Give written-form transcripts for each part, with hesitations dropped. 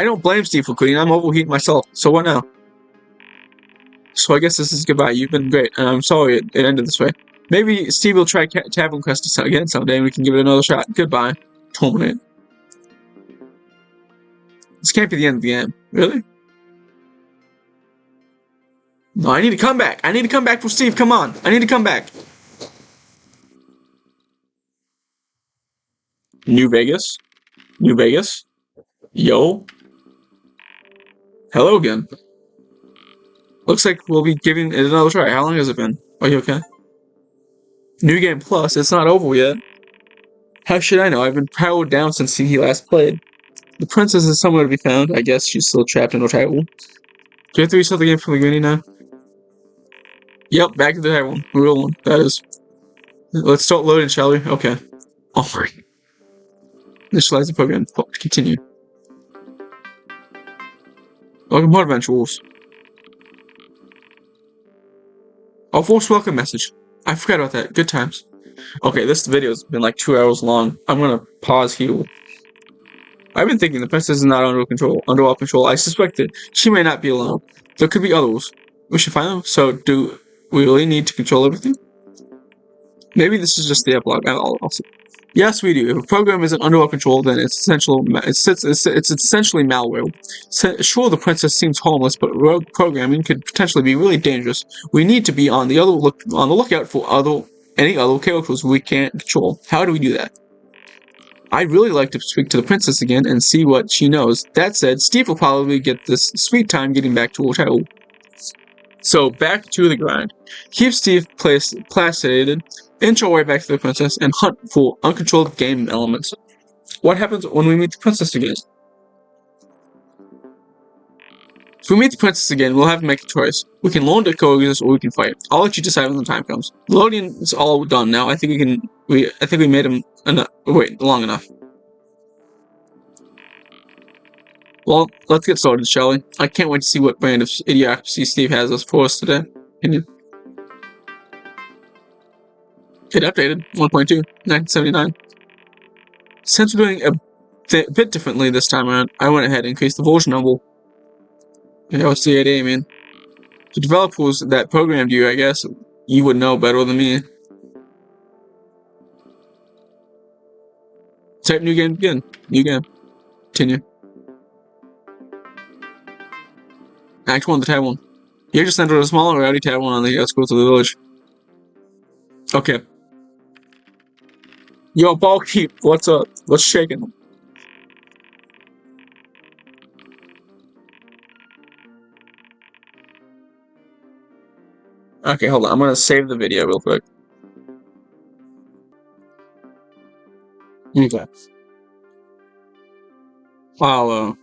I don't blame Steve for quitting. I'm overheating myself. So what now? So I guess this is goodbye. You've been great, and I'm sorry it ended this way. Maybe Steve will try Tavern Quest again someday, and we can give it another shot. Goodbye. Terminate. This can't be the end of the game. Really? No, I need to come back. I need to come back for Steve. Come on. I need to come back. New Vegas? New Vegas? Yo? Hello again. Looks like we'll be giving it another try. How long has it been? Are you okay? New Game Plus. It's not over yet. How should I know? I've been powered down since he last played. The princess is somewhere to be found. I guess she's still trapped in her tavern. Do you have to restart the game from the beginning now? Yep, back to the tavern. Real one. That is. Let's start loading, shall we? Okay. Alright. Initialize the program. Continue. Welcome home, adventurers. Our first welcome message. I forgot about that. Good times. Okay, this video's been like 2 hours long. I'm gonna pause here. I've been thinking the princess is not under our control. I suspect that she may not be alone. There could be others. We should find them. So, do we really need to control everything? Maybe this is just the epilogue. Yes, we do. If a program isn't under our control, then it's essentially malware. Sure, the princess seems harmless, but rogue programming could potentially be really dangerous. We need to be on the lookout for any other characters we can't control. How do we do that? I'd really like to speak to the princess again and see what she knows. That said, Steve will probably get this sweet time getting back to hotel. So, back to the grind. Keep Steve placated, inch our way back to the princess, and hunt for uncontrolled game elements. What happens when we meet the princess again? If we meet the princess again, we'll have to make a choice. We can learn to coexist, or we can fight. I'll let you decide when the time comes. Loading is all done now. I think we made him wait long enough. Well, let's get started, shall we? I can't wait to see what brand of idiocracy Steve has us for us today. Can you? It updated 1.2, 1979. Since we're doing a bit differently this time around, I went ahead and increased the version number. Yeah, what's the idea, man? The developers that programmed you, I guess, you would know better than me. Type new game again. New game. Continue. Act 1, the tavern. You just entered a small and rowdy tavern on the outskirts of the village. Okay. Yo, Ballkeep, what's up? What's shaking? Okay, hold on. I'm gonna save the video real quick. Okay. I'll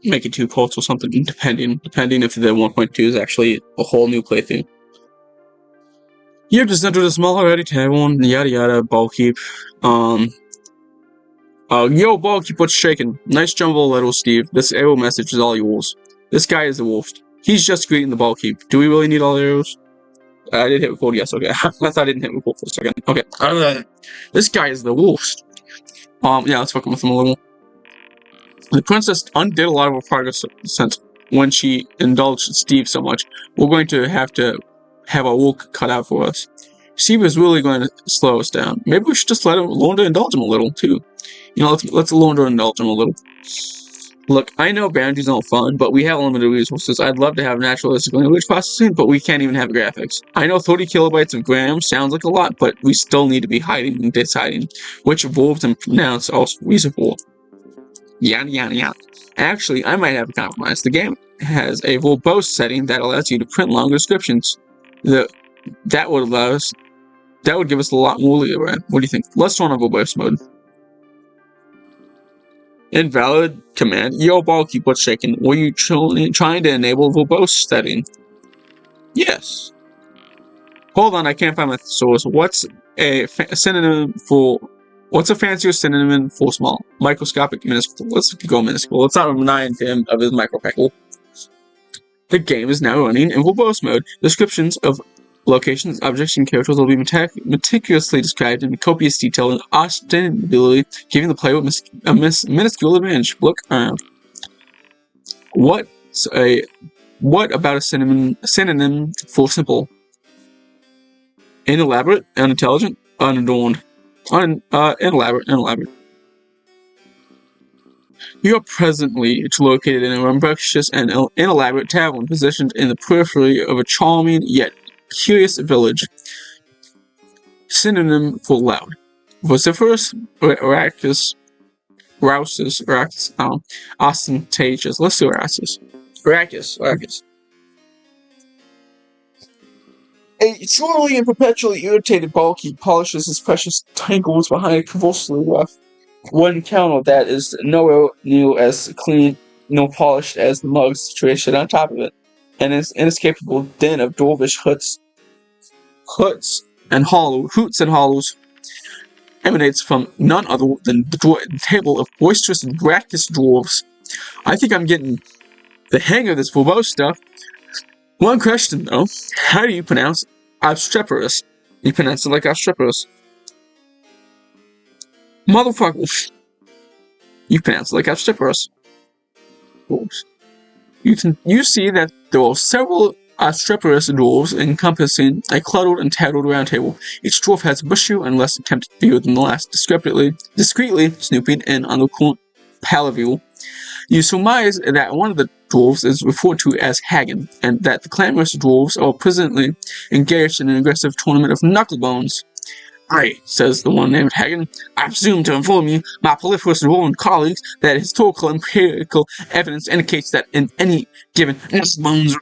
make it 2 parts or something, depending if the 1.2 is actually a whole new playthrough. You just entered a small already tavern, yada yada, Ballkeep. Yo, Ballkeep, what's shaking? Nice jumble letter, Steve. This arrow message is all yours. This guy is the worst. He's just greeting the Ballkeep. Do we really need all the arrows? I did hit record, yes, okay. I thought I didn't hit record for a second. Okay. This guy is the worst. Yeah, let's fuck with him a little. The princess undid a lot of her progress since when she indulged Steve so much. We're going to have our work cut out for us. Steve is really going to slow us down. Maybe we should just learn to indulge him a little, too. You know, let's learn to indulge him a little. Look, I know boundaries aren't fun, but we have limited resources. I'd love to have naturalistic language processing, but we can't even have graphics. I know 30 kilobytes of gram sounds like a lot, but we still need to be hiding and deciding which verbs and nouns are reasonable. Yada yada yada. Actually, I might have a compromise. The game has a verbose setting that allows you to print longer descriptions. That would give us a lot more leeway. What do you think? Let's turn on verbose mode. Invalid command. Yo, Ballkeep, what's shaking? Were you trying to enable verbose setting? Yes. Hold on, I can't find my source. What's a fancier synonym for small? Microscopic, minuscule. Let's go minuscule. Let's not remind him of his micropeckle. The game is now running in verbose mode. Descriptions of Locations, objects, and characters will be meticulously described in copious detail and ostensibly giving the player a minuscule advantage. Look around. What about a synonym for simple? Inelaborate, unintelligent, unadorned. Inelaborate. You are presently located in a rambunctious and inelaborate tavern positioned in the periphery of a charming yet curious village. Synonym for loud. Vociferous, raucous, ostentatious. Let's do raucous. Raucous. A truly and perpetually irritated barkeep polishes his precious tangles behind a convulsively rough one counter that is nowhere near as clean nor polished as the mug situation on top of it, and its inescapable din of dwarvish hoots and hollows emanates from none other than the table of boisterous and raucous dwarves. I think I'm getting the hang of this verbose stuff. One question though, how do you pronounce obstreperous? You pronounce it like obstreperous. Motherfucker. You pronounce it like obstreperous. Dwarves. You see that there are several obstreperous dwarves encompassing a cluttered and tattered round table. Each dwarf has a bushier and less attempted view than the last, discreetly snooping in on the corner palaview. You surmise that one of the dwarves is referred to as Hagen, and that the clamorous dwarves are presently engaged in an aggressive tournament of knucklebones. "Aye," says the one named Hagen, "I presume to inform you, my proliferous dwarven colleagues, that historical empirical evidence indicates that in any given knucklebones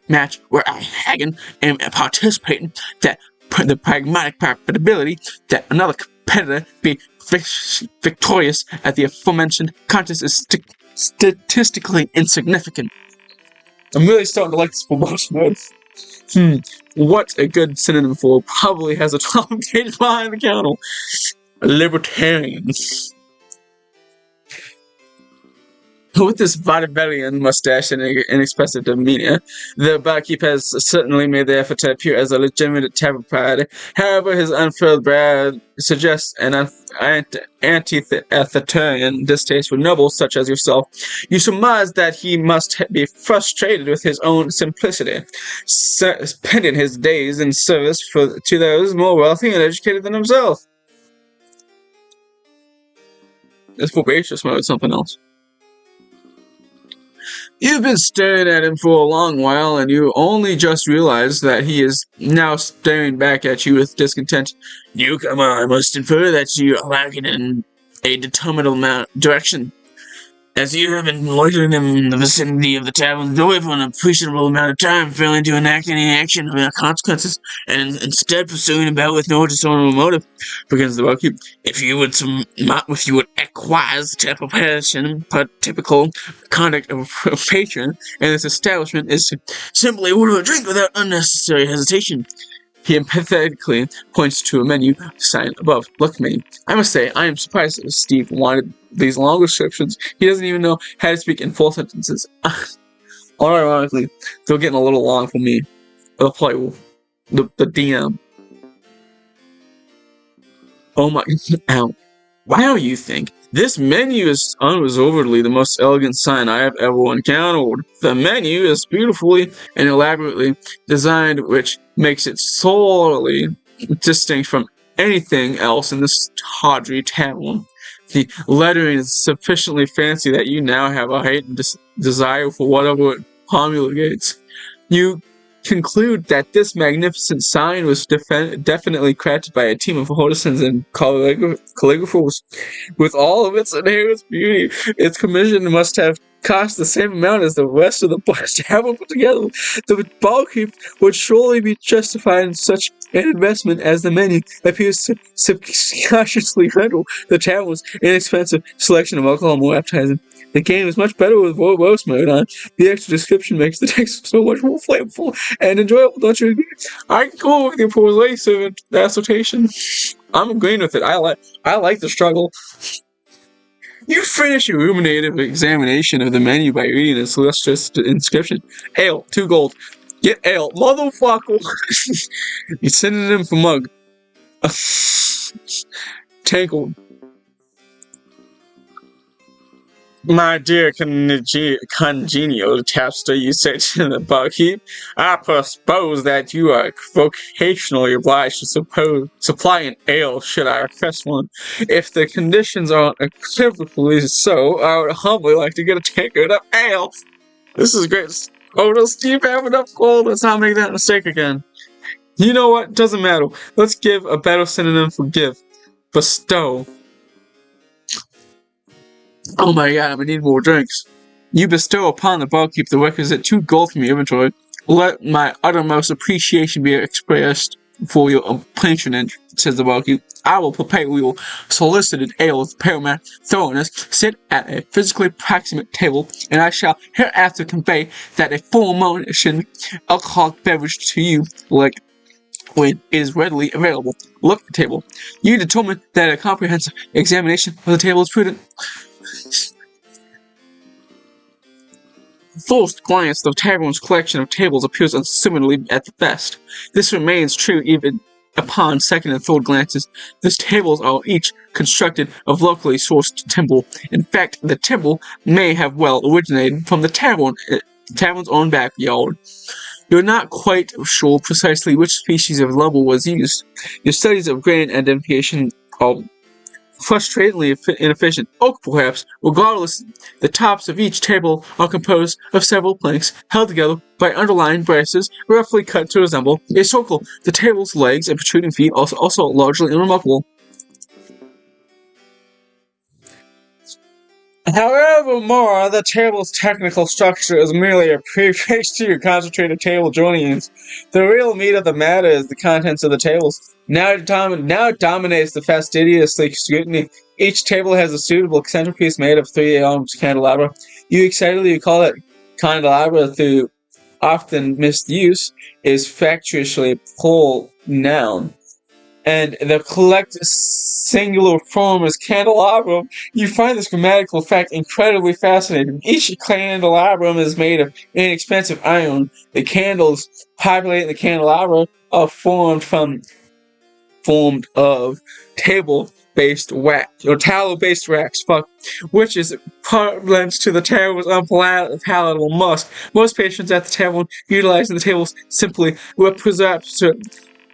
match where I, Hagen, am participating, that the pragmatic probability that another competitor be victorious at the aforementioned contest is statistically insignificant." I'm really starting to like this promotion mode. What a good synonym for probably has a 12 page behind the counter. Libertarian. With this vaudevillian mustache and inexpressive demeanor, the barkeep has certainly made the effort to appear as a legitimate tavern proprietor. However, his unfurled brow suggests an anti-authoritarian distaste for nobles such as yourself. You surmise that he must be frustrated with his own simplicity, spending his days in service to those more wealthy and educated than himself. This probacious mode is something else. You've been staring at him for a long while, and you only just realize that he is now staring back at you with discontent. "Newcomer, I must infer that you are lacking in a determinable direction, as you have been loitering in the vicinity of the tavern door for an appreciable amount of time, failing to enact any action of their consequences, and instead pursuing about with no discernible motive," begins the barkeep. If you would acquire the typical conduct of a patron in this establishment is to simply order a drink without unnecessary hesitation. He empathetically points to a menu sign above. "Look, menu. I must say, I am surprised that Steve wanted these long descriptions. He doesn't even know how to speak in full sentences." Ironically, they're getting a little long for me. The player, the DM. Oh my, ow. Wow, you think? This menu is unreservedly the most elegant sign I have ever encountered. The menu is beautifully and elaborately designed, which makes it sorely distinct from anything else in this tawdry tavern. The lettering is sufficiently fancy that you now have a heightened desire for whatever it promulgates. You conclude that this magnificent sign was definitely crafted by a team of artisans and calligraphers. With all of its inherent beauty, its commission must have cost the same amount as the rest of the place ever put together. The barkeep would surely be justified in such an investment, as the menu appears to subconsciously render the tavern's inexpensive selection of alcohol more appetizing. The game is much better with verbose mode on. The extra description makes the text so much more flavorful and enjoyable, don't you agree? I can go with your persuasive assertion. I'm agreeing with it. I like the struggle. You finish your ruminative examination of the menu by reading its illustrious inscription. Ale, 2 gold. Get ale, motherfucker. You synonym for mug. Tangled. My dear congenial tapster, you said to the barkeep, I suppose that you are vocationally obliged to supply an ale should I request one. If the conditions are unequivocally so, I would humbly like to get a tankard of ale. This is great. Oh, does Steve have enough gold? Let's not make that mistake again. You know what? Doesn't matter. Let's give a better synonym for give. Bestow. Oh my god, I need more drinks. You bestow upon the barkeep the requisite 2 gold from your inventory. Let my uttermost appreciation be expressed for your patronage, says the barkeep. I will prepare your solicited ale with paramount thoroughness, sit at a physically proximate table, and I shall hereafter convey that a full-motion alcoholic beverage to you, like when it is readily available. Look at the table. You determine that a comprehensive examination of the table is prudent. First glance, the tavern's collection of tables appears unsimilarly at the best. This remains true even upon second and third glances. These tables are each constructed of locally sourced timber. In fact, the timber may have well originated from the tavern's own backyard. You're not quite sure precisely which species of lumber was used. Your studies of grain identification are frustratingly inefficient. Oak, perhaps. Regardless, the tops of each table are composed of several planks held together by underlying braces roughly cut to resemble a circle. The table's legs and protruding feet are also largely unremarkable. However, more, the table's technical structure is merely a preface to your concentrated table journeyings. The real meat of the matter is the contents of the tables. Now it dominates the fastidiously scrutiny. Each table has a suitable centerpiece made of 3 armed candelabra. You excitedly recall that candelabra, through often misuse, is factiously plural noun. And the collect singular form is candelabrum. You find this grammatical fact incredibly fascinating. Each candelabrum is made of inexpensive iron. The candles populating the candelabra are formed of table-based wax, or tallow-based wax, which is lends to the table's unpalatable musk. Most patrons at the tavern utilizing the tables simply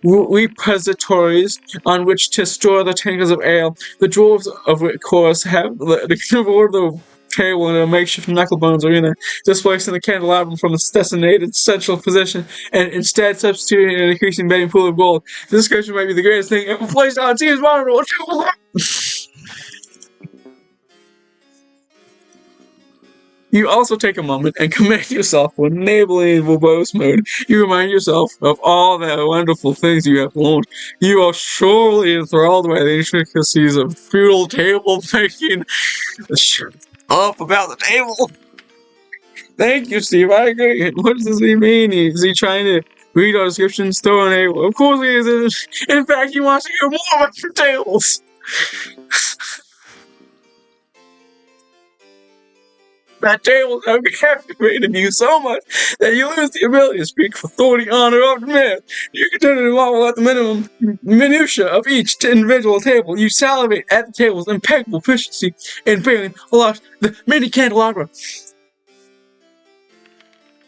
repositories on which to store the tankers of ale. The dwarves, of course, have converted the table into a makeshift knucklebones arena, displacing the candelabrum from its designated central position and instead substituting an increasing betting pool of gold. This description might be the greatest thing ever placed on a team's monitor. You also take a moment and commend yourself for enabling verbose mode. You remind yourself of all the wonderful things you have learned. You are surely enthralled by the intricacies of feudal table making. Shut up about the table. Thank you, Steve. I agree. What does he mean? Is he trying to read our descriptions? Throw an A? Of course he is. In fact, he wants to hear more about your tables. That table have captivated you so much that you lose the ability to speak for 30 honor of the man. You continue to marvel at the minimum minutiae of each individual table. You salivate at the table's impeccable efficiency in bearing aloft the many candelabra.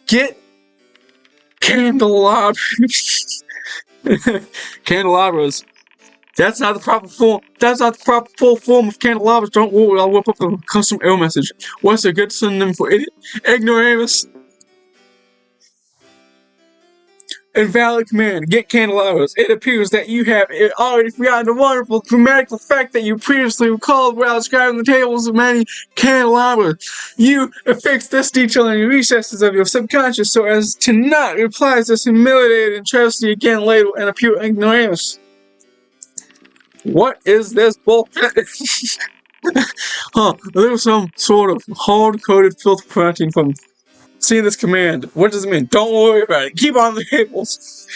Get candelabras. Candelabras. That's not the proper form. That's not the proper full form of candelabras. Don't worry, I'll whip up a custom error message. What's a good synonym for idiot? Ignoramus. Invalid command. Get candelabras. It appears that you have already forgotten the wonderful grammatical fact that you previously recalled while describing the tables of many candelabras. You affix this detail in the recesses of your subconscious so as to not reprise this humiliated atrocity again later and appear ignoramus. What is this bullshit? There's some sort of hard-coded filter preventing from seeing this command. What does it mean? Don't worry about it. Keep on the tables.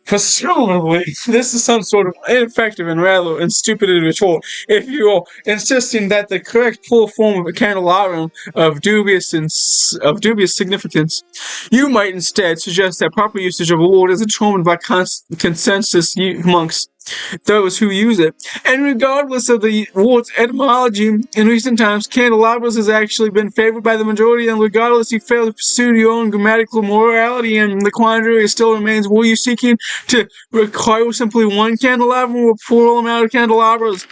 Presumably, this is some sort of ineffective and rather stupid retort. If you're insisting that the correct full form of a candelabrum of dubious significance, you might instead suggest that proper usage of a word is determined by consensus amongst those who use it. And regardless of the word's etymology, in recent times, candelabras has actually been favored by the majority, and regardless you fail to pursue your own grammatical morality, and the quandary still remains, were you seeking to require simply one candelabrum or plural amount of candelabras?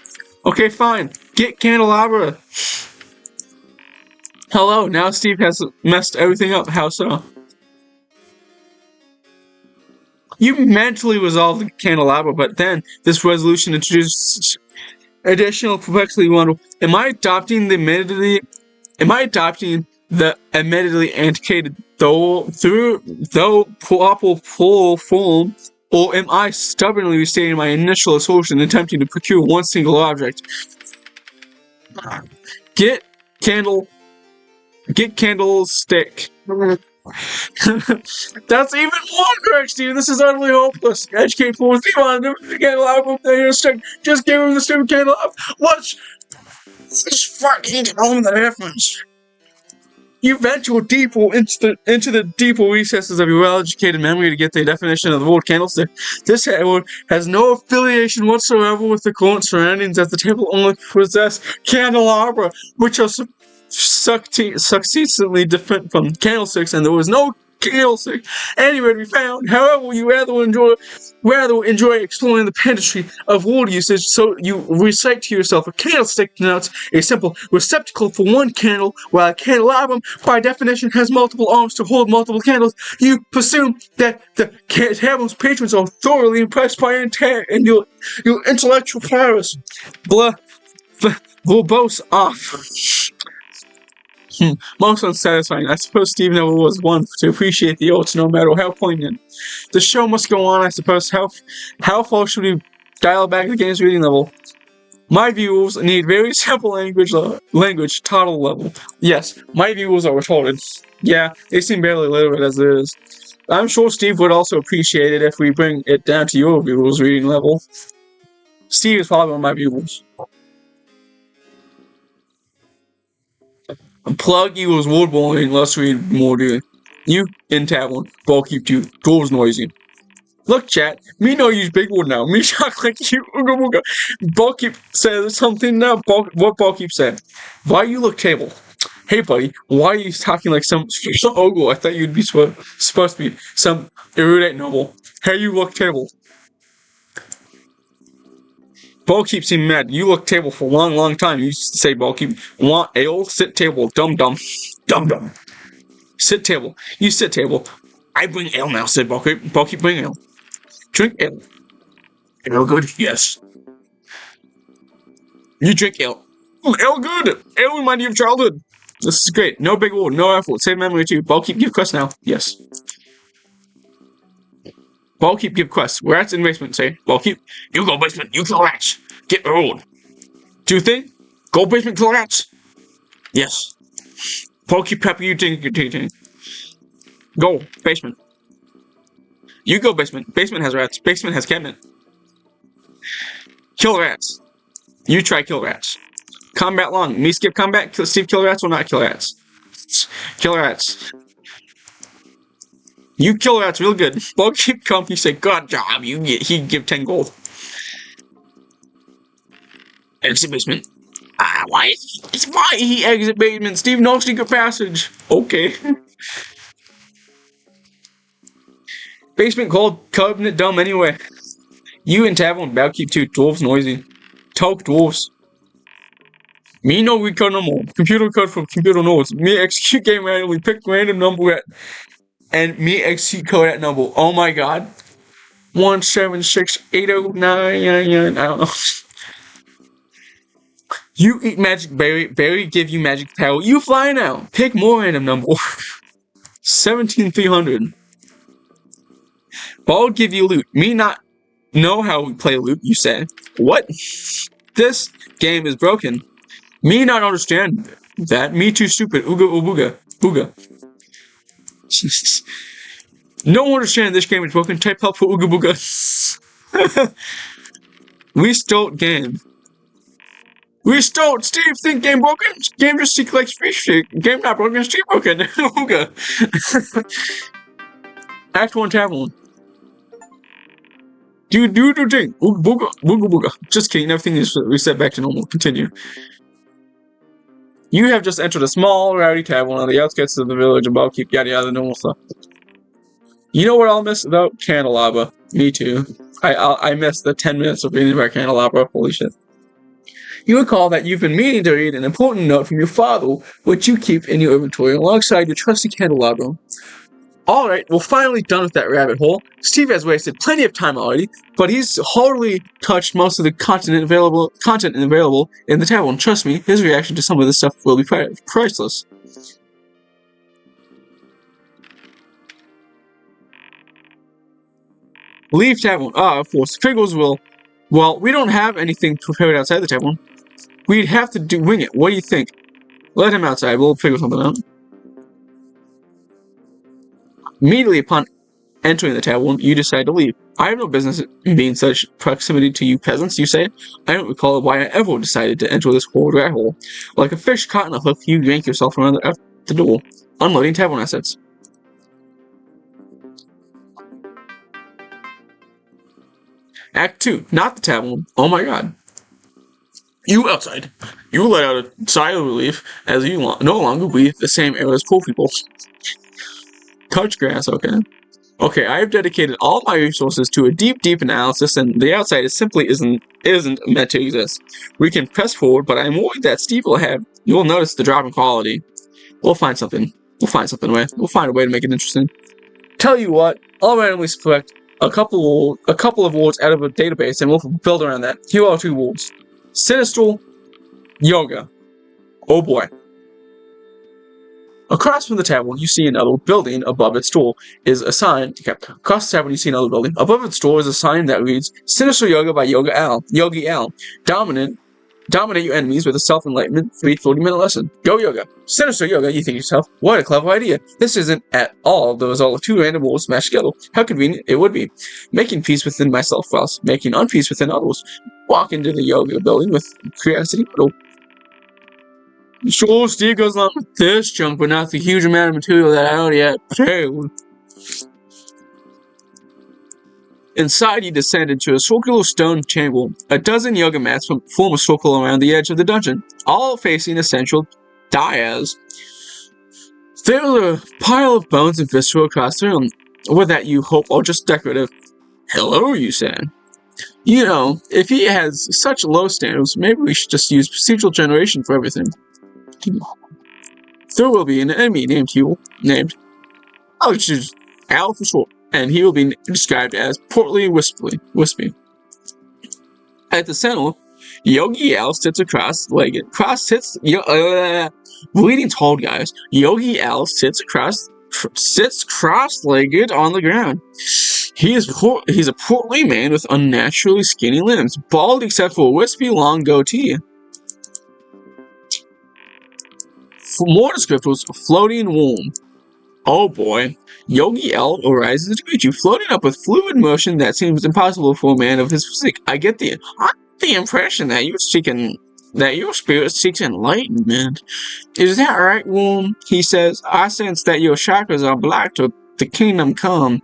Okay, fine. Get candelabra. Hello, now Steve has messed everything up. How so? You mentally resolved the candelabra, but then this resolution introduced additional complexity. Am I adopting the admittedly antiquated though proper plural form, or am I stubbornly restating my initial assertion, attempting to procure one single object? Get candlestick. That's even more correct, Steve. This is utterly hopeless. Educate fools. Keep on the candelabrum. Just give him the stupid candelabrum. Let's fucking tell him the difference. You venture deeper into the deeper recesses of your well-educated memory to get the definition of the word candlestick. This word has no affiliation whatsoever with the current surroundings, as the table only possess candelabra, which are succinctly different from candlesticks, and there was no candlestick anywhere to be found. However, you rather enjoy exploring the pageantry of word usage, so you recite to yourself: a candlestick denotes a simple receptacle for one candle, while a candelabrum, by definition, has multiple arms to hold multiple candles. You presume that the table's patrons are thoroughly impressed by your intellectual prowess. Verbose off. Most unsatisfying. I suppose Steve never was one to appreciate the arts, no matter how poignant. The show must go on, I suppose. How far should we dial back the game's reading level? My viewers need very simple language, total level. Yes, my viewers are retarded. Yeah, they seem barely literate as it is. I'm sure Steve would also appreciate it if we bring it down to your viewers' reading level. Steve is probably one of my viewers. Plug you was word bullying, let's read more, dude. You in tavern, ball keep you, doors noisy. Look, chat, me no use big word now. Me talk like you, ooga booga. Ball keep says something now. What ball keep said? Why you look table? Hey, buddy, why are you talking like some ogle? I thought you'd be supposed to be some erudite noble. Hey, you look table. Ball keep seem mad. You look table for a long, long time. You used to say, ball keep, want ale? Sit table. Dum dum. Dum dum. Sit table. You sit table. I bring ale now, said ball keep. Ball keep, bring ale. Drink ale. Ale good? Yes. You drink ale. Ale good. Ale remind you of childhood. This is great. No big word, no effort. Save memory too. Ball keep, give quest now. Yes. Ball keep, give quest. Rats in basement, say. Ball keep, you go basement. You kill rats. Get rolled. Do you think? Go basement, kill rats. Yes. Ball keep, pepper, you think. Go basement. You go basement. Basement has rats. Basement has cabinet. Kill rats. You try kill rats. Combat long. Me skip combat. Steve kill rats or not kill rats. Kill rats. You kill rats real good. Ball keep comp. You say good job. He give 10 gold. Exit basement. Why he exit basement? Steve, no secret passage. Okay. Basement cold, cabinet dumb anyway. You and tavern, bell keep two, dwarves noisy. Talk dwarves. Me no read code no more. Computer code from computer nodes. Me execute game randomly, pick random number and me execute code at number. Oh my god. 1768099. I don't know. You eat magic berry, berry give you magic power. You fly now. Pick more random number. 17300. Ball give you loot. Me not know how we play loot, you say. What? This game is broken. Me not understand that. Me too stupid. Ooga ooga booga. Jesus. No understand this game is broken. Type help for Ooga Booga. Restart game. Restart! Steve, think game broken? Game just seek like fish. Game not broken, Steve broken. Ooga. Act 1 tavern. Do thing. Ooga Booga. Ooga Booga. Just kidding, everything is reset back to normal. Continue. You have just entered a small, rowdy tavern on the outskirts of the village above. Keep yada yada, normal stuff. You know what I'll miss though? Candelabra. Me too. I missed the 10 minutes of reading about Candelabra. Holy shit. You recall that you've been meaning to read an important note from your father, which you keep in your inventory alongside your trusty candelabra. Alright, we're finally done with that rabbit hole. Steve has wasted plenty of time already, but he's hardly touched most of the content available in the tavern. Trust me, his reaction to some of this stuff will be priceless. Leave tavern. Of course. Figures will. Well, we don't have anything prepared outside the tavern. We'd have to wing it. What do you think? Let him outside. We'll figure something out. Immediately upon entering the tavern, you decide to leave. I have no business being in such proximity to you peasants, you say. I don't recall why I ever decided to enter this horrid rat hole. Like a fish caught in a hook, you yank yourself around the door, unloading tavern assets. Act 2. Not the tavern. Oh my god. You outside. You let out a sigh of relief as you no longer breathe the same air as poor people. Touch grass, okay. Okay, I have dedicated all my resources to a deep analysis, and the outside simply isn't meant to exist. We can press forward, but I'm worried that Steve will have. You will notice the drop in quality. We'll find something. We'll find a way to make it interesting. Tell you what, I'll randomly select a couple of words out of a database, and we'll build around that. Here are 2 words: Sinister, Yoga. Oh boy. Across from the tavern, you see another building. Above its door is a sign. Across the tavern, you see another building. Above its door is a sign that reads "Sinister Yoga by Yogi Al. Dominate your enemies with a self-enlightenment 30-minute lesson. Go Yoga. Sinister Yoga, you think to yourself, what a clever idea. This isn't at all the result of 2 random words smashed together. How convenient it would be. Making peace within myself whilst making unpeace within others. Walk into the yoga building with curiosity. Sure, Steve goes along with this chunk, but not the huge amount of material that I already had prepared. Inside, you descend into a circular stone chamber. A dozen yoga mats form a circle around the edge of the dungeon, all facing a central dais. There's a pile of bones and viscera across the room, or that you hope are just decorative. Hello, you say. You know, if he has such low standards, maybe we should just use procedural generation for everything. There will be an enemy I'll choose Al for short, and he will be described as portly wispy. At the center, Yogi Al sits cross-legged. Bleeding tall guys. Yogi Al sits cross-legged on the ground. He's a portly man with unnaturally skinny limbs, bald except for a wispy long goatee. For more descriptors, floating warm. Oh boy. Yogi L arises to greet you, floating up with fluid motion that seems impossible for a man of his physique. I get the impression that your spirit seeks enlightenment. Is that right, Worm? He says. I sense that your chakras are blocked to the kingdom come.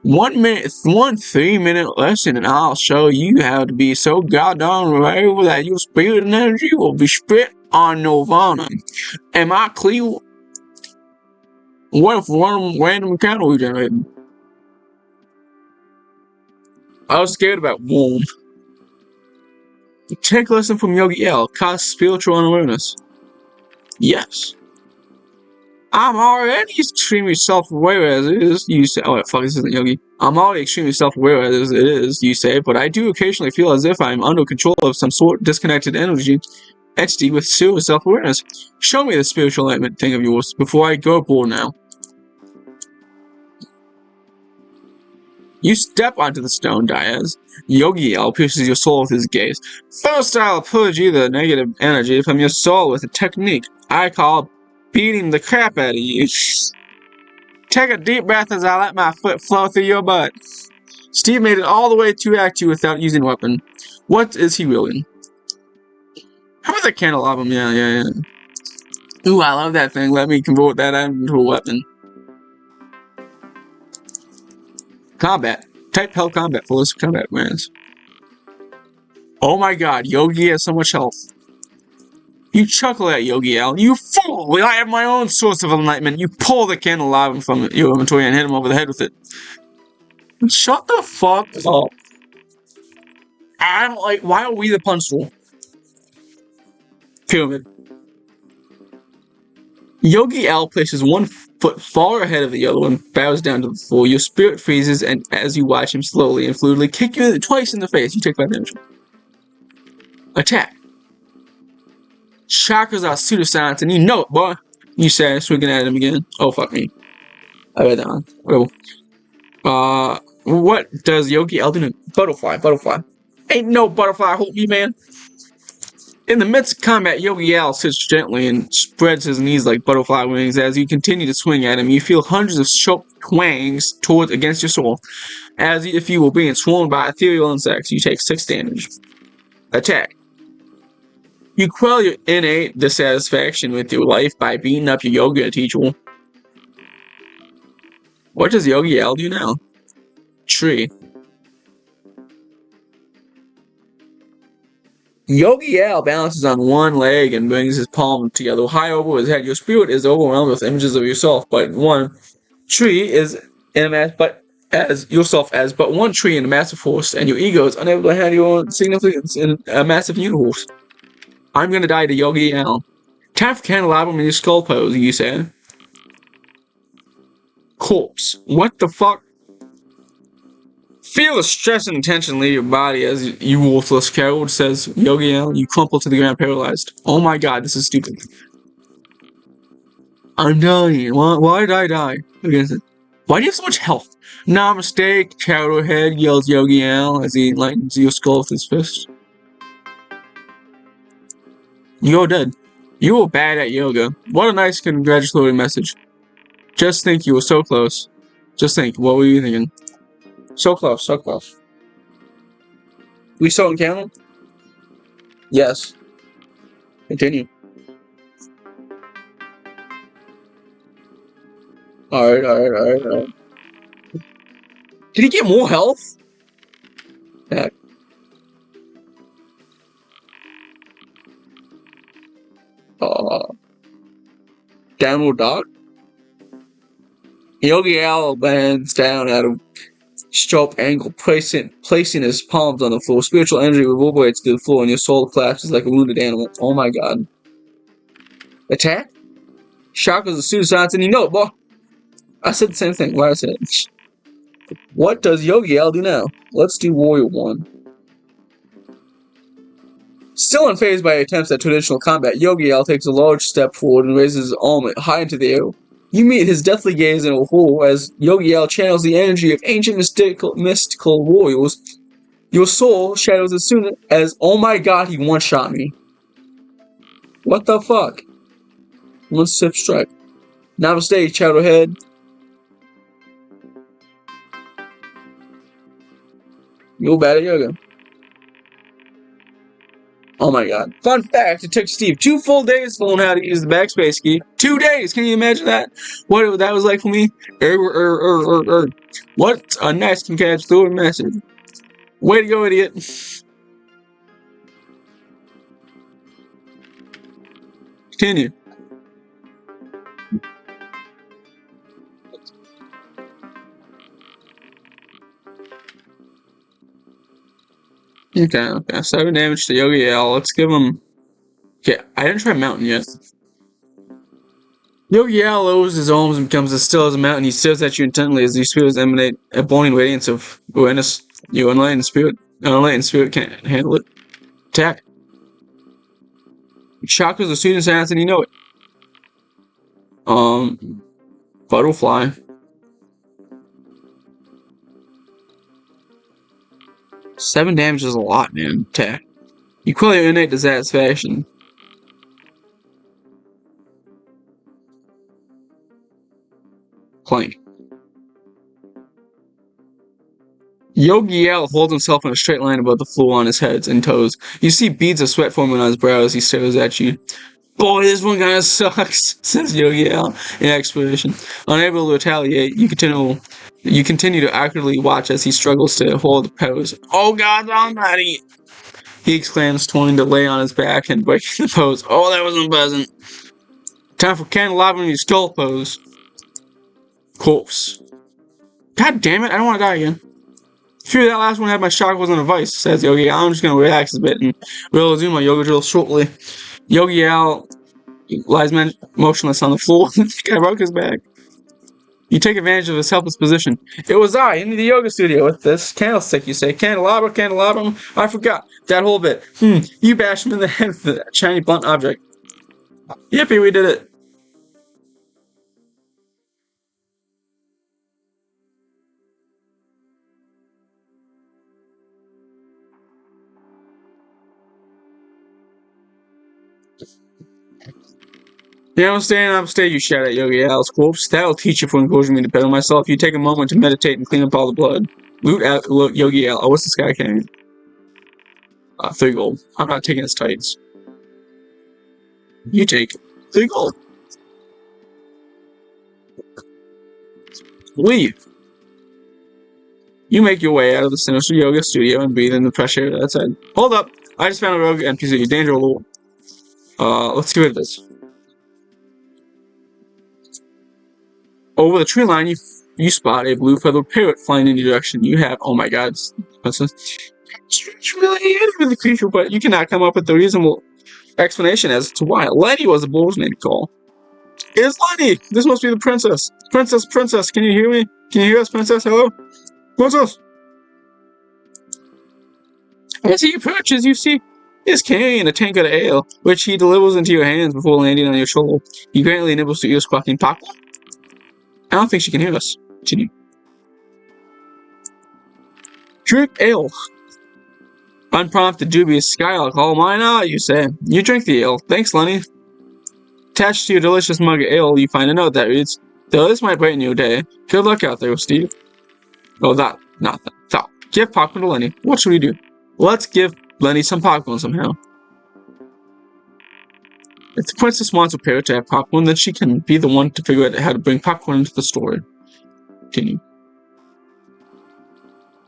1 3-minute lesson, and I'll show you how to be so goddamn rare that your spirit and energy will be spit on Nirvana. Am I clear? What if one random encounter we generated? I was scared about Worm. Take a lesson from Yogi L. Cause spiritual unawareness. Yes. I'm already extremely self-aware as it is, you say. Oh, fuck, this isn't Yogi. I'm already extremely self-aware as it is, you say, but I do occasionally feel as if I'm under control of some sort of disconnected entity with serious self-awareness. Show me the spiritual enlightenment thing of yours before I go aboard now. You step onto the stone dais. Yogi L pierces your soul with his gaze. First, I'll purge you the negative energy from your soul with a technique I call beating the crap out of you. Take a deep breath as I let my foot flow through your butt. Steve made it all the way to Act 2 without using a weapon. What is he wielding? How about the candelabrum? Yeah. Ooh, I love that thing. Let me convert that into a weapon. Combat. Type hell combat for list of combat commands. Oh my god, Yogi has so much health. You chuckle at Yogi Al. You fool! I have my own source of enlightenment. You pull the candelabrum from your inventory and hit him over the head with it. Shut the fuck up. I don't like. Why are we the punch tool? Pyramid. Yogi Al places one foot far ahead of the other and bows down to the floor. Your spirit freezes, and as you watch him slowly and fluidly kick you twice in the face, you take 5 damage. Attack. Chakras are pseudoscience, and you know it, boy. You say, swinging at him again. Oh, fuck me. I read that one. Oh. What does Yogi Al do? Butterfly. Ain't no butterfly hold me, man. In the midst of combat, Yogi Al sits gently and spreads his knees like butterfly wings. As you continue to swing at him, you feel hundreds of sharp twangs against your soul. As if you were being swarmed by ethereal insects, you take 6 damage. Attack. You quell your innate dissatisfaction with your life by beating up your yoga teacher. What does Yogi Al do now? Tree. Yogi Al balances on one leg and brings his palm together high over his head. Your spirit is overwhelmed with images of yourself, but one tree is in a mass, but as yourself as but one tree in a massive forest, and your ego is unable to handle your own significance in a massive universe. I'm gonna die to Yogi Al. Time for candelabrum in your skull pose, you said. Corpse. What the fuck? Feel the stress and tension leave your body as you worthless coward, says Yogi Al. You crumple to the ground paralyzed. Oh my god, this is stupid. I'm dying. Why did I die? Why do you have so much health? Namaste, Chowderhead, yells Yogi Al as he lightens your skull with his fist. You're dead. You were bad at yoga. What a nice congratulatory message. Just think you were so close. Just think, what were you thinking? So close. We still encounter? Yes. Continue. Alright. Did he get more health? Yeah. Downward dog? Yogi Al bends down at a sharp angle, placing his palms on the floor. Spiritual energy reverberates to the floor, and your soul collapses like a wounded animal. Oh my god. Attack? Chakras are pseudoscience, and you know it, boy. I said the same thing. Why I said it? What does Yogi Al do now? Let's do Warrior 1. Still unfazed by attempts at traditional combat, Yogi Al takes a large step forward and raises his arm high into the air. You meet his deathly gaze in a hole as Yogi Al channels the energy of ancient mystical warriors. Your soul shadows as soon as, oh my god, he one-shot me. What the fuck? One sip strike. Namaste, Chowderhead. You're bad at yoga. Oh my god. Fun fact, it took Steve 2 full days to learn how to use the backspace key. 2 days! Can you imagine that? What that was like for me? What a nice congratulatory message. Way to go, idiot. Continue. Okay. 7 damage to Yogi Al. Let's give him... Okay, I didn't try Mountain yet. Yogi Al lowers his arms and becomes as still as a mountain. He stares at you intently as these spirits emanate a burning radiance of awareness. Your unenlightened spirit can't handle it. Attack. Chakras are pseudoscience and you know it. Butterfly. Seven damage is a lot, man. Attack. You quell your innate dissatisfaction. Plank. Yogi L holds himself in a straight line above the floor on his head and toes. You see beads of sweat forming on his brow as he stares at you. Boy, this one kinda sucks, says Yogi L in expiration. Unable to retaliate, you continue to awkwardly watch as he struggles to hold the pose. Oh God almighty! He exclaims, trying to lay on his back and breaking the pose. Oh, that was unpleasant. Time for candelabrum your skull pose. Corpse. God damn it, I don't want to die again. Phew, that last one had my shock wasn't a vice, says Yogi Al. I'm just going to relax a bit and resume my yoga drill shortly. Yogi Al lies motionless on the floor. The guy broke his back. You take advantage of his helpless position. It was I in the yoga studio with this candlestick, you say. Candelabrum. I forgot that whole bit. You bashed him in the head with a shiny blunt object. Yippee, we did it. You know, standing upstate, you shout at Yogi Al's corpse. That'll teach you for encouraging me to better myself. You take a moment to meditate and clean up all the blood. Loot Yogi Al. Oh, what's this guy carrying? 3 gold. I'm not taking his tights. You take 3 gold. Leave. You make your way out of the sinister yoga studio and breathe in the fresh air outside. Hold up! I just found a rogue NPC. Danger alert. Let's see what it is. Over the tree line, you spot a blue-feathered parrot flying in your direction. You have, oh my god, it's really creature, but you cannot come up with a reasonable explanation as to why. Letty was the bull's name to call. It's Letty! This must be the princess. Princess, can you hear me? Can you hear us, princess? Hello? Princess! As he approaches, you see is carrying a tankard of ale, which he delivers into your hands before landing on your shoulder. He gratefully nibbles to ear squawking popcorn. I don't think she can hear us. Continue. Drink ale. Unprompted, dubious skylark. All mine are, you say. You drink the ale. Thanks, Lenny. Attached to your delicious mug of ale, you find a note that reads, though this might brighten your day, good luck out there, Steve. Oh, not that. Stop. Give popcorn to Lenny. What should we do? Let's give Lenny some popcorn somehow. If the princess wants a parrot to have popcorn, then she can be the one to figure out how to bring popcorn into the story. Continue.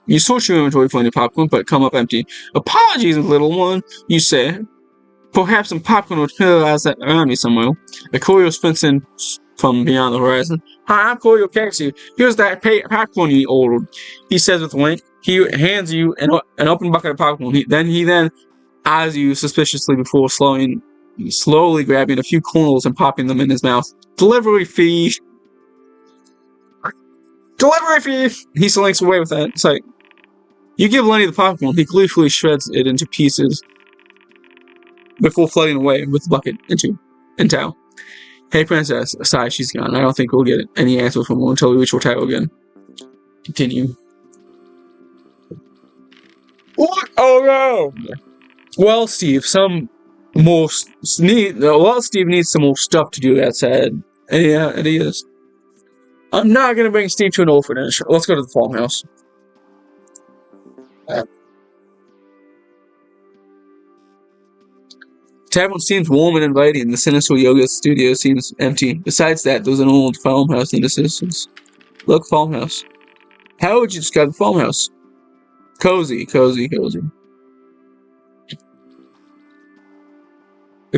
You search your inventory for any popcorn, but come up empty. Apologies, little one, you say. Perhaps some popcorn would materialize that around me somewhere. A courier sprints in from beyond the horizon. Hi, I'm Courier Caxi. Here's that popcorn you ordered, he says with a wink. He hands you an open bucket of popcorn. He then eyes you suspiciously before slowly grabbing a few kernels and popping them in his mouth. Delivery fee! Delivery fee! He slinks away with that. It's like, you give Lenny the popcorn, he gleefully shreds it into pieces before floating away with the bucket into town. Hey, princess. Aside, she's gone. I don't think we'll get any answers from her until we reach Otago again. Continue. What? Oh no! Well, Steve, Steve needs some more stuff to do outside. Yeah, it is. I'm not gonna bring Steve to an orphanage. Let's go to the farmhouse. Tavern seems warm and inviting. The sinister yoga studio seems empty. Besides that, there's an old farmhouse in the distance. Look, farmhouse. How would you describe the farmhouse? Cozy. The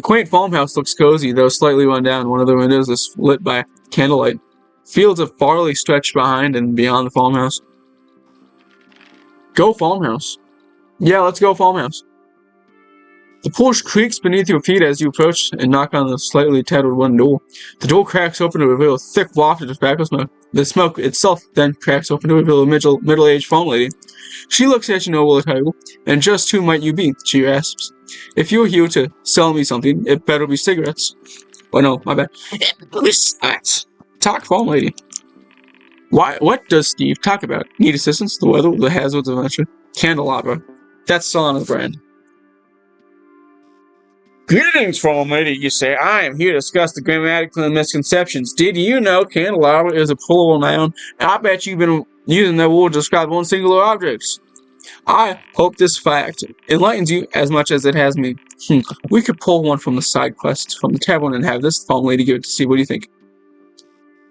quaint farmhouse looks cozy, though slightly run down. One of the windows is lit by candlelight. Fields of barley stretch behind and beyond the farmhouse. Go farmhouse. Yeah, let's go farmhouse. The porch creaks beneath your feet as you approach and knock on the slightly tattered wooden door. The door cracks open to reveal a thick waft of tobacco smoke. The smoke itself then cracks open to reveal a middle-aged farm lady. She looks at you over the table, and just who might you be? She asks. If you're here to sell me something, it better be cigarettes. Oh no, my bad. Talk, farm lady. What does Steve talk about? Need assistance? The weather? The hazards of adventure? Candelabra. That's still on the brand. Greetings, fallen lady, you say. I am here to discuss the grammatical misconceptions. Did you know candelabra is a plural noun? I bet you've been using that word to describe one singular object. I hope this fact enlightens you as much as it has me. We could pull one from the side quest from the tavern and have this fallen lady give it to see. What do you think?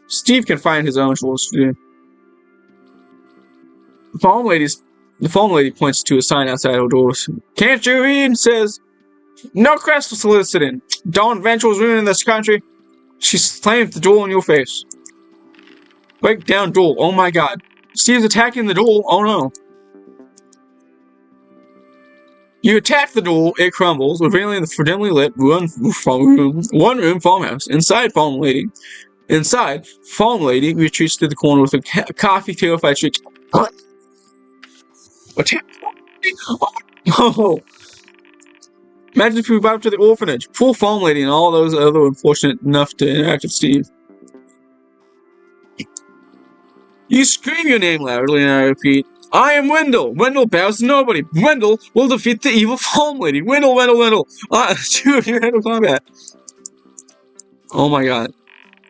Steve can find his own tools to do. The fallen lady points to a sign outside her doors. Can't you read? Says, no quest solicited. Don't venture ruining this country. She slams the door in your face. Break down door. Oh my god. Steve's attacking the door. Oh no. You attack the door, it crumbles, revealing the dimly lit one-room farmhouse. Inside, fallen lady retreats to the corner with a coffee terrified shriek. Attack! Oh! Imagine if we arrived to the orphanage. Full fallen lady and all those other unfortunate enough to interact with Steve. You scream your name loudly, and I repeat, I am Wendell. Wendell bows to nobody. Wendell will defeat the evil fallen lady. Wendell. Shoot, your head of combat. Oh my god.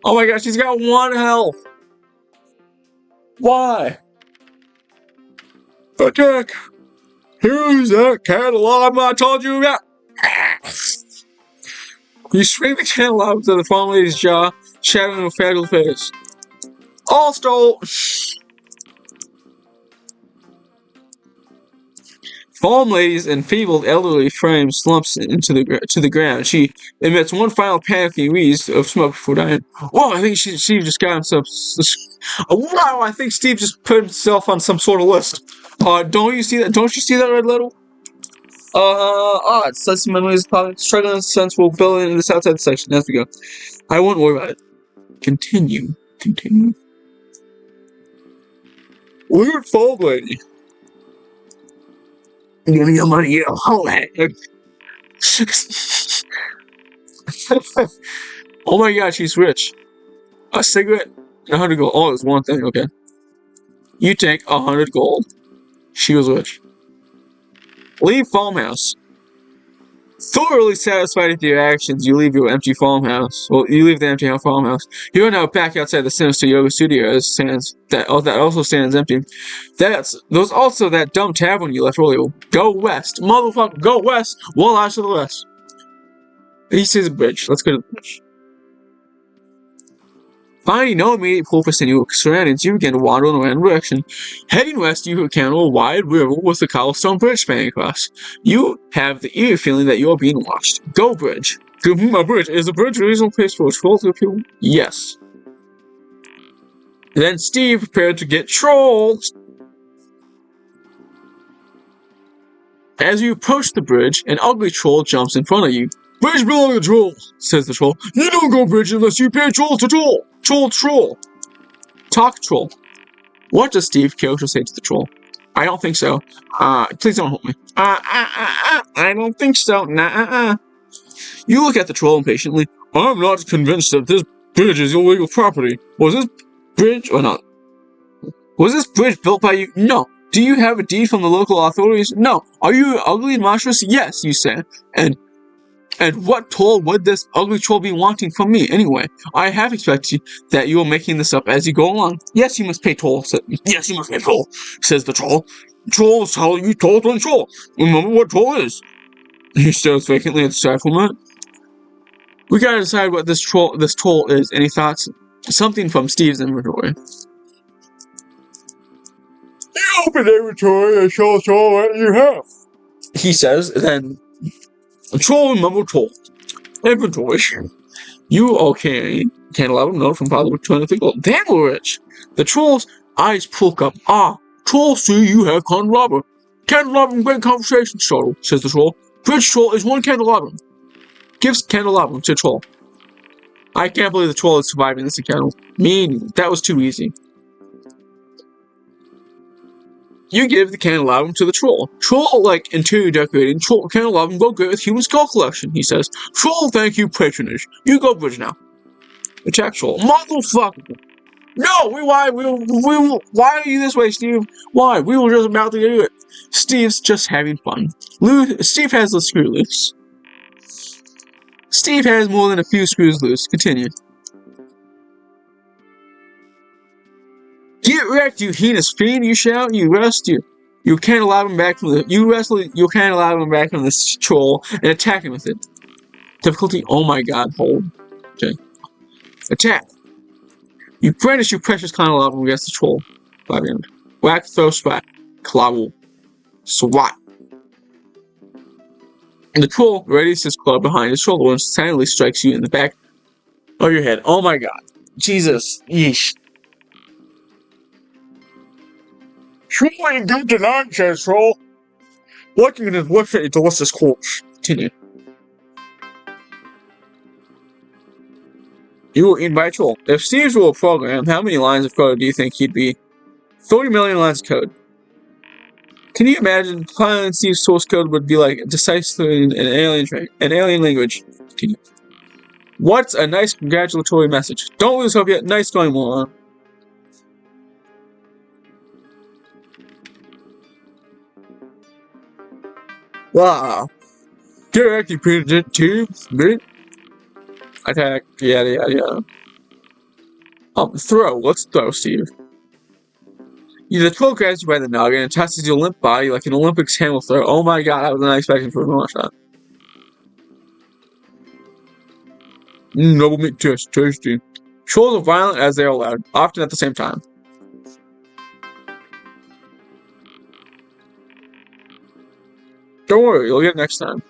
Oh my god, she's got 1 health. Why? Attack! Here's that candelabra I told you about. You swing the candelabra to the fallen lady's jaw, shattering her fragile face. All stole. Fallen lady's enfeebled elderly frame slumps into the ground. She emits one final panicky wheeze of smoke before dying. Whoa, I think Steve just got himself. Wow, I think Steve just put himself on some sort of list. Don't you see that? Don't you see that red letter? It's such memories struggling sense will fill in this outside section as we go. I won't worry about it. Continue. Weird fallen lady. Give me your money, you hold it. Oh my god, she's rich. A cigarette, 100 gold. Oh, it's one thing, okay. You take 100 gold. She was rich. Leave farmhouse. Thoroughly satisfied with your actions, you leave your empty farmhouse. Well, you leave the empty farmhouse. You are now back outside the sinister yoga studio that also stands empty. There's also that dumb tavern you left earlier. Go west. Motherfucker, go west. One eye to the west. He sees a bridge. Let's go to the bridge. Finding no immediate purpose in your surroundings, you begin to wander in a random direction. Heading west, you encounter a wide river with a cobblestone bridge spanning across. You have the eerie feeling that you are being watched. Go, bridge. A bridge. Is a bridge a reasonable place for a troll to appear? Yes. Then Steve prepared to get trolled. As you approach the bridge, an ugly troll jumps in front of you. Bridge belongs to troll, says the troll. You don't go bridge unless you pay troll to troll. Troll. Talk troll. What does Steve character say to the troll? I don't think so. Please don't hold me. I don't think so. You look at the troll impatiently. I'm not convinced that this bridge is illegal property. Was this bridge or not? Was this bridge built by you? No. Do you have a deed from the local authorities? No. Are you ugly and monstrous? Yes, you say. And what toll would this ugly troll be wanting from me, anyway? I have expected that you are making this up as you go along. Yes, you must pay toll. Yes, you must pay toll, says the troll. Troll is telling you toll to troll. Remember what toll is. He stares vacantly at the side for a minute. We gotta decide what this toll is. Any thoughts? Something from Steve's inventory. You open the inventory and show us all that you have. He says, then... Troll remember toll. Inventory. You okay? Candelabra note from father with 20 gold. Damn rich. The troll's eyes poke up. Troll see you have candelabra. Candelabra and great conversation starter, says the troll. Bridge troll is one candelabra. Gives candelabra to troll. I can't believe the troll is surviving this encounter. That was too easy. You give the candelabrum to the troll. Troll like interior decorating. Troll candelabrum go great with human skull collection, he says. Troll, thank you, patronage. You go bridge now. Attack troll. Motherfucker. No, why are you this way, Steve? Why? We were just about to do it. Steve's just having fun. Steve has the screw loose. Steve has more than a few screws loose. Continue. Get wrecked, you heinous fiend! You shout. You rest. You can't allow him back from the. You wrestle. You can't allow him back from this troll and attack him with it. Difficulty. Oh my God! Hold. Okay. Attack. You brandish your precious candelabrum against the troll. Whack, throw, spot. Clobble. Swat. And the troll readies his club behind his shoulder and silently strikes you in the back of your head. Oh my God. Jesus. Yeesh. Surely do the nonsense, troll. Looking at his lips at a delicious corpse. Continue. You were eaten by a troll. If Steve's were a program, how many lines of code do you think he'd be? 30 million lines of code. Can you imagine Pilot Steve's source code would be like decisively an alien language? Continue. What's a nice congratulatory message? Don't lose hope yet. Nice going, moron. Wow. Get back, you president tubes, bitch. Attack. Yeah. Throw. Let's throw, Steve. The troll grabs you by the noggin and tosses your limp body like an Olympics camel throw. Oh my God, I was not expecting for a long shot. Double meat test, tasty. Trolls are violent as they are loud, often at the same time. Don't worry, you'll get it next time.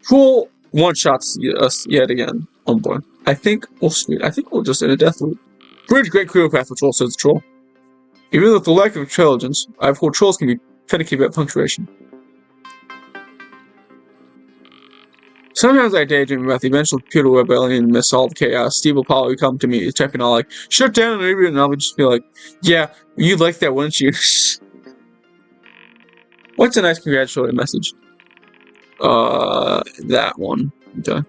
Troll one-shots us yet again. Oh boy. I think we'll just end a death loop. Bridge great career path for troll, says the troll. Even with the lack of intelligence, I've heard trolls can be finicky about punctuation. Sometimes I daydream about the eventual computer rebellion and miss all the chaos. Steve will probably come to me, typing all like, shut down and reboot, and I'll just be like, yeah, you'd like that, wouldn't you? What's a nice congratulatory message? That one. Okay.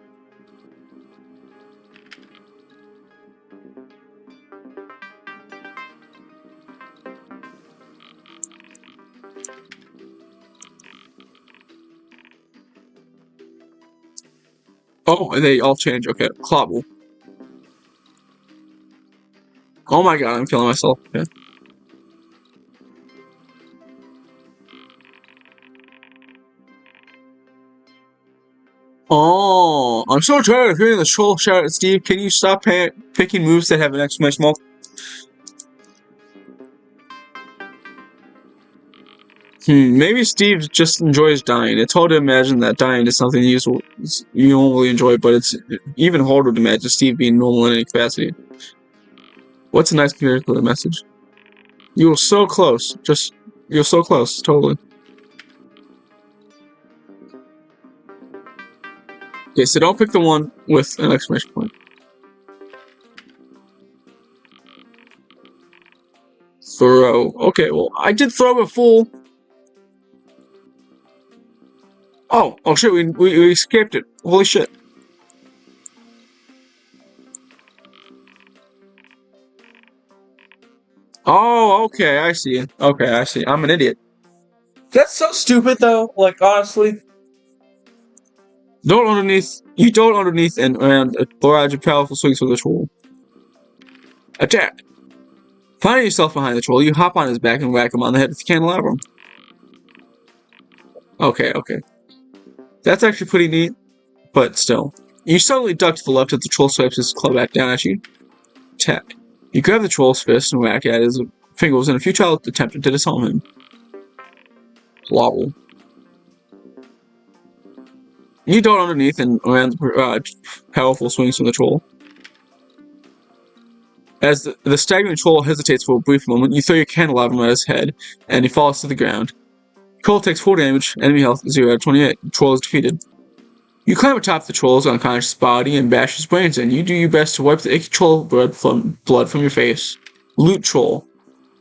Oh, they all change. Okay, Clobble. Oh my God, I'm killing myself. Okay. Oh, I'm so tired of hearing the troll shout at Steve. Can you stop picking moves that have an exclamation mark? Maybe Steve just enjoys dying. It's hard to imagine that dying is something you normally enjoy, but it's even harder to imagine Steve being normal in any capacity. What's a nice communicative message? You were so close. You're so close, totally. Okay, so don't pick the one with an exclamation point. Throw. Okay, well, I did throw a fool. Oh shit, we escaped it. Holy shit. Oh, okay, I see. Okay, I see. I'm an idiot. That's so stupid, though. Like, honestly. You don't underneath and around a barrage of powerful swings with the troll. Attack! Finding yourself behind the troll, you hop on his back and whack him on the head with the candelabrum. Okay. That's actually pretty neat, but still. You suddenly duck to the left as the troll swipes his club back down at you. Attack. You grab the troll's fist and whack at his fingers in a futile attempt to disarm him. Lobble. You dart underneath and around the powerful swings from the troll. As the staggering troll hesitates for a brief moment, you throw your candelabrum at his head, and he falls to the ground. Troll takes 4 damage, enemy health 0 out of 28. Troll is defeated. You climb atop the troll's unconscious body and bash his brains in. You do your best to wipe the icky troll blood from your face. Loot troll.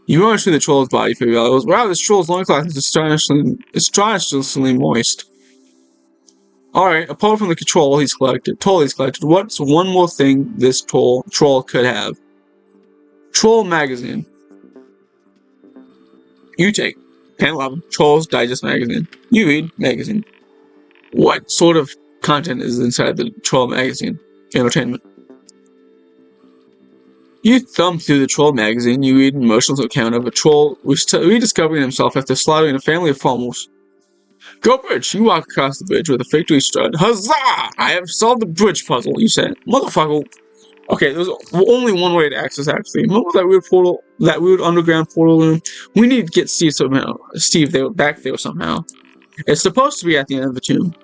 You rush through the troll's body for your realize, wow, this troll's loincloth is astonishingly moist. Alright, apart from the toll he's collected, what's one more thing this troll could have? Troll magazine. You take. 10-11. Troll's Digest magazine. You read magazine. What sort of content is inside the Troll magazine? Entertainment. You thumb through the Troll magazine, you read an emotional account of a troll rediscovering himself after slaughtering a family of farmers. Go bridge! You walk across the bridge with a victory strut. Huzzah! I have solved the bridge puzzle, you said. Motherfucker. Okay, there's only one way to access actually. Remember that weird portal, that weird underground portal room? We need to get Steve somehow. Back there somehow. It's supposed to be at the end of the tomb.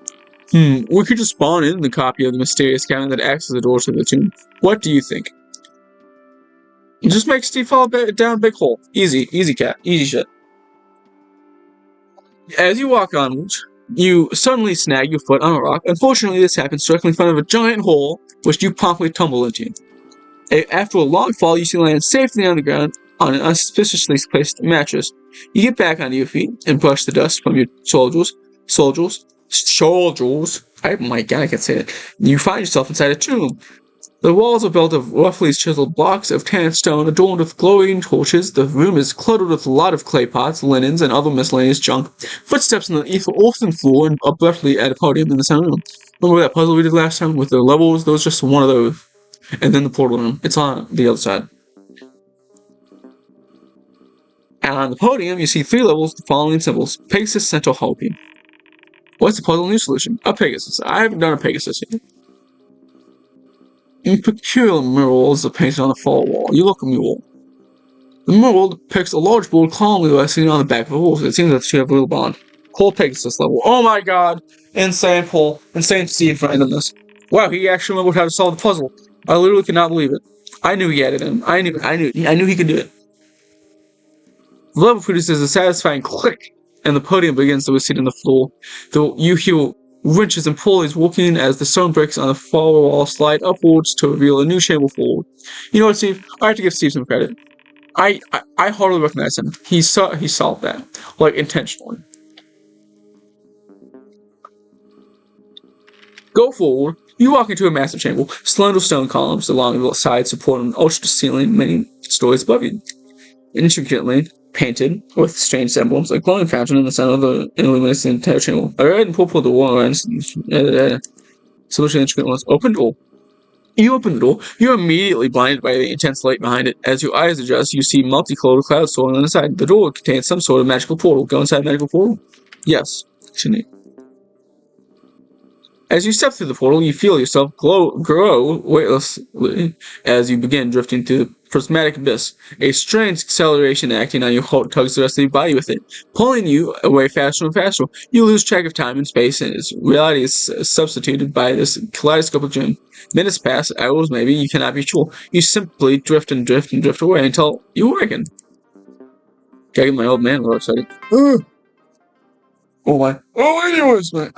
We could just spawn in the copy of the mysterious cannon that acts as the door to the tomb. What do you think? Just make Steve fall down a big hole. Easy cat, easy shit. As you walk onwards, you suddenly snag your foot on a rock. Unfortunately, this happens directly in front of a giant hole, which you promptly tumble into. After a long fall, you see land safely on the ground on an auspiciously placed mattress. You get back onto your feet and brush the dust from your shoulders. My god, I can't say it. You find yourself inside a tomb. The walls are built of roughly chiseled blocks of tan stone adorned with glowing torches. The room is cluttered with a lot of clay pots, linens, and other miscellaneous junk. Footsteps on the earthen floor and abruptly at a podium in the center room. Remember that puzzle we did last time with the levels? There was just one of those. And then the portal room. It's on the other side. And on the podium, you see 3 levels with the following symbols. Pegasus Central Hallway. What's the puzzle new solution? A Pegasus. I haven't done a Pegasus yet. Peculiar murals are painted on the far wall. You look at the mural. The mural depicts a large bull calmly resting on the back of a horse. It seems that you have a real bond. Whole Pegasus level. Oh my god! Insane Paul. Insane Steve randomness. Wow, he actually remembered how to solve the puzzle. I literally cannot believe it. I knew he had it in him. I knew he could do it. The level produces a satisfying click, and the podium begins to recede on the floor. You hear wrenches and pulleys working as the stone bricks on the far wall slide upwards to reveal a new chamber forward. You know what, Steve? I have to give Steve some credit. I hardly recognize him. He solved that, like, intentionally. Go forward. You walk into a massive chamber. Slender stone columns along the sides support an ultra ceiling many stories above you. Intricately painted with strange emblems, a glowing fountain in the center of the illuminates the entire chamber. A red and purple door around solution intricate ones. Open door. You open the door. You're immediately blinded by the intense light behind it. As your eyes adjust, you see multicolored clouds soaring on the side. The door contains some sort of magical portal. Go inside the magical portal? Yes. Shouldn't you? As you step through the portal, you feel yourself grow weightlessly as you begin drifting through the prismatic abyss. A strange acceleration acting on your heart tugs the rest of your body with it, pulling you away faster and faster. You lose track of time and space, and reality is substituted by this kaleidoscopic dream. Minutes pass, hours maybe, you cannot be sure. You simply drift and drift and drift away until you awaken. Gotta get my old man real excited. Oh my. Oh, anyways, man.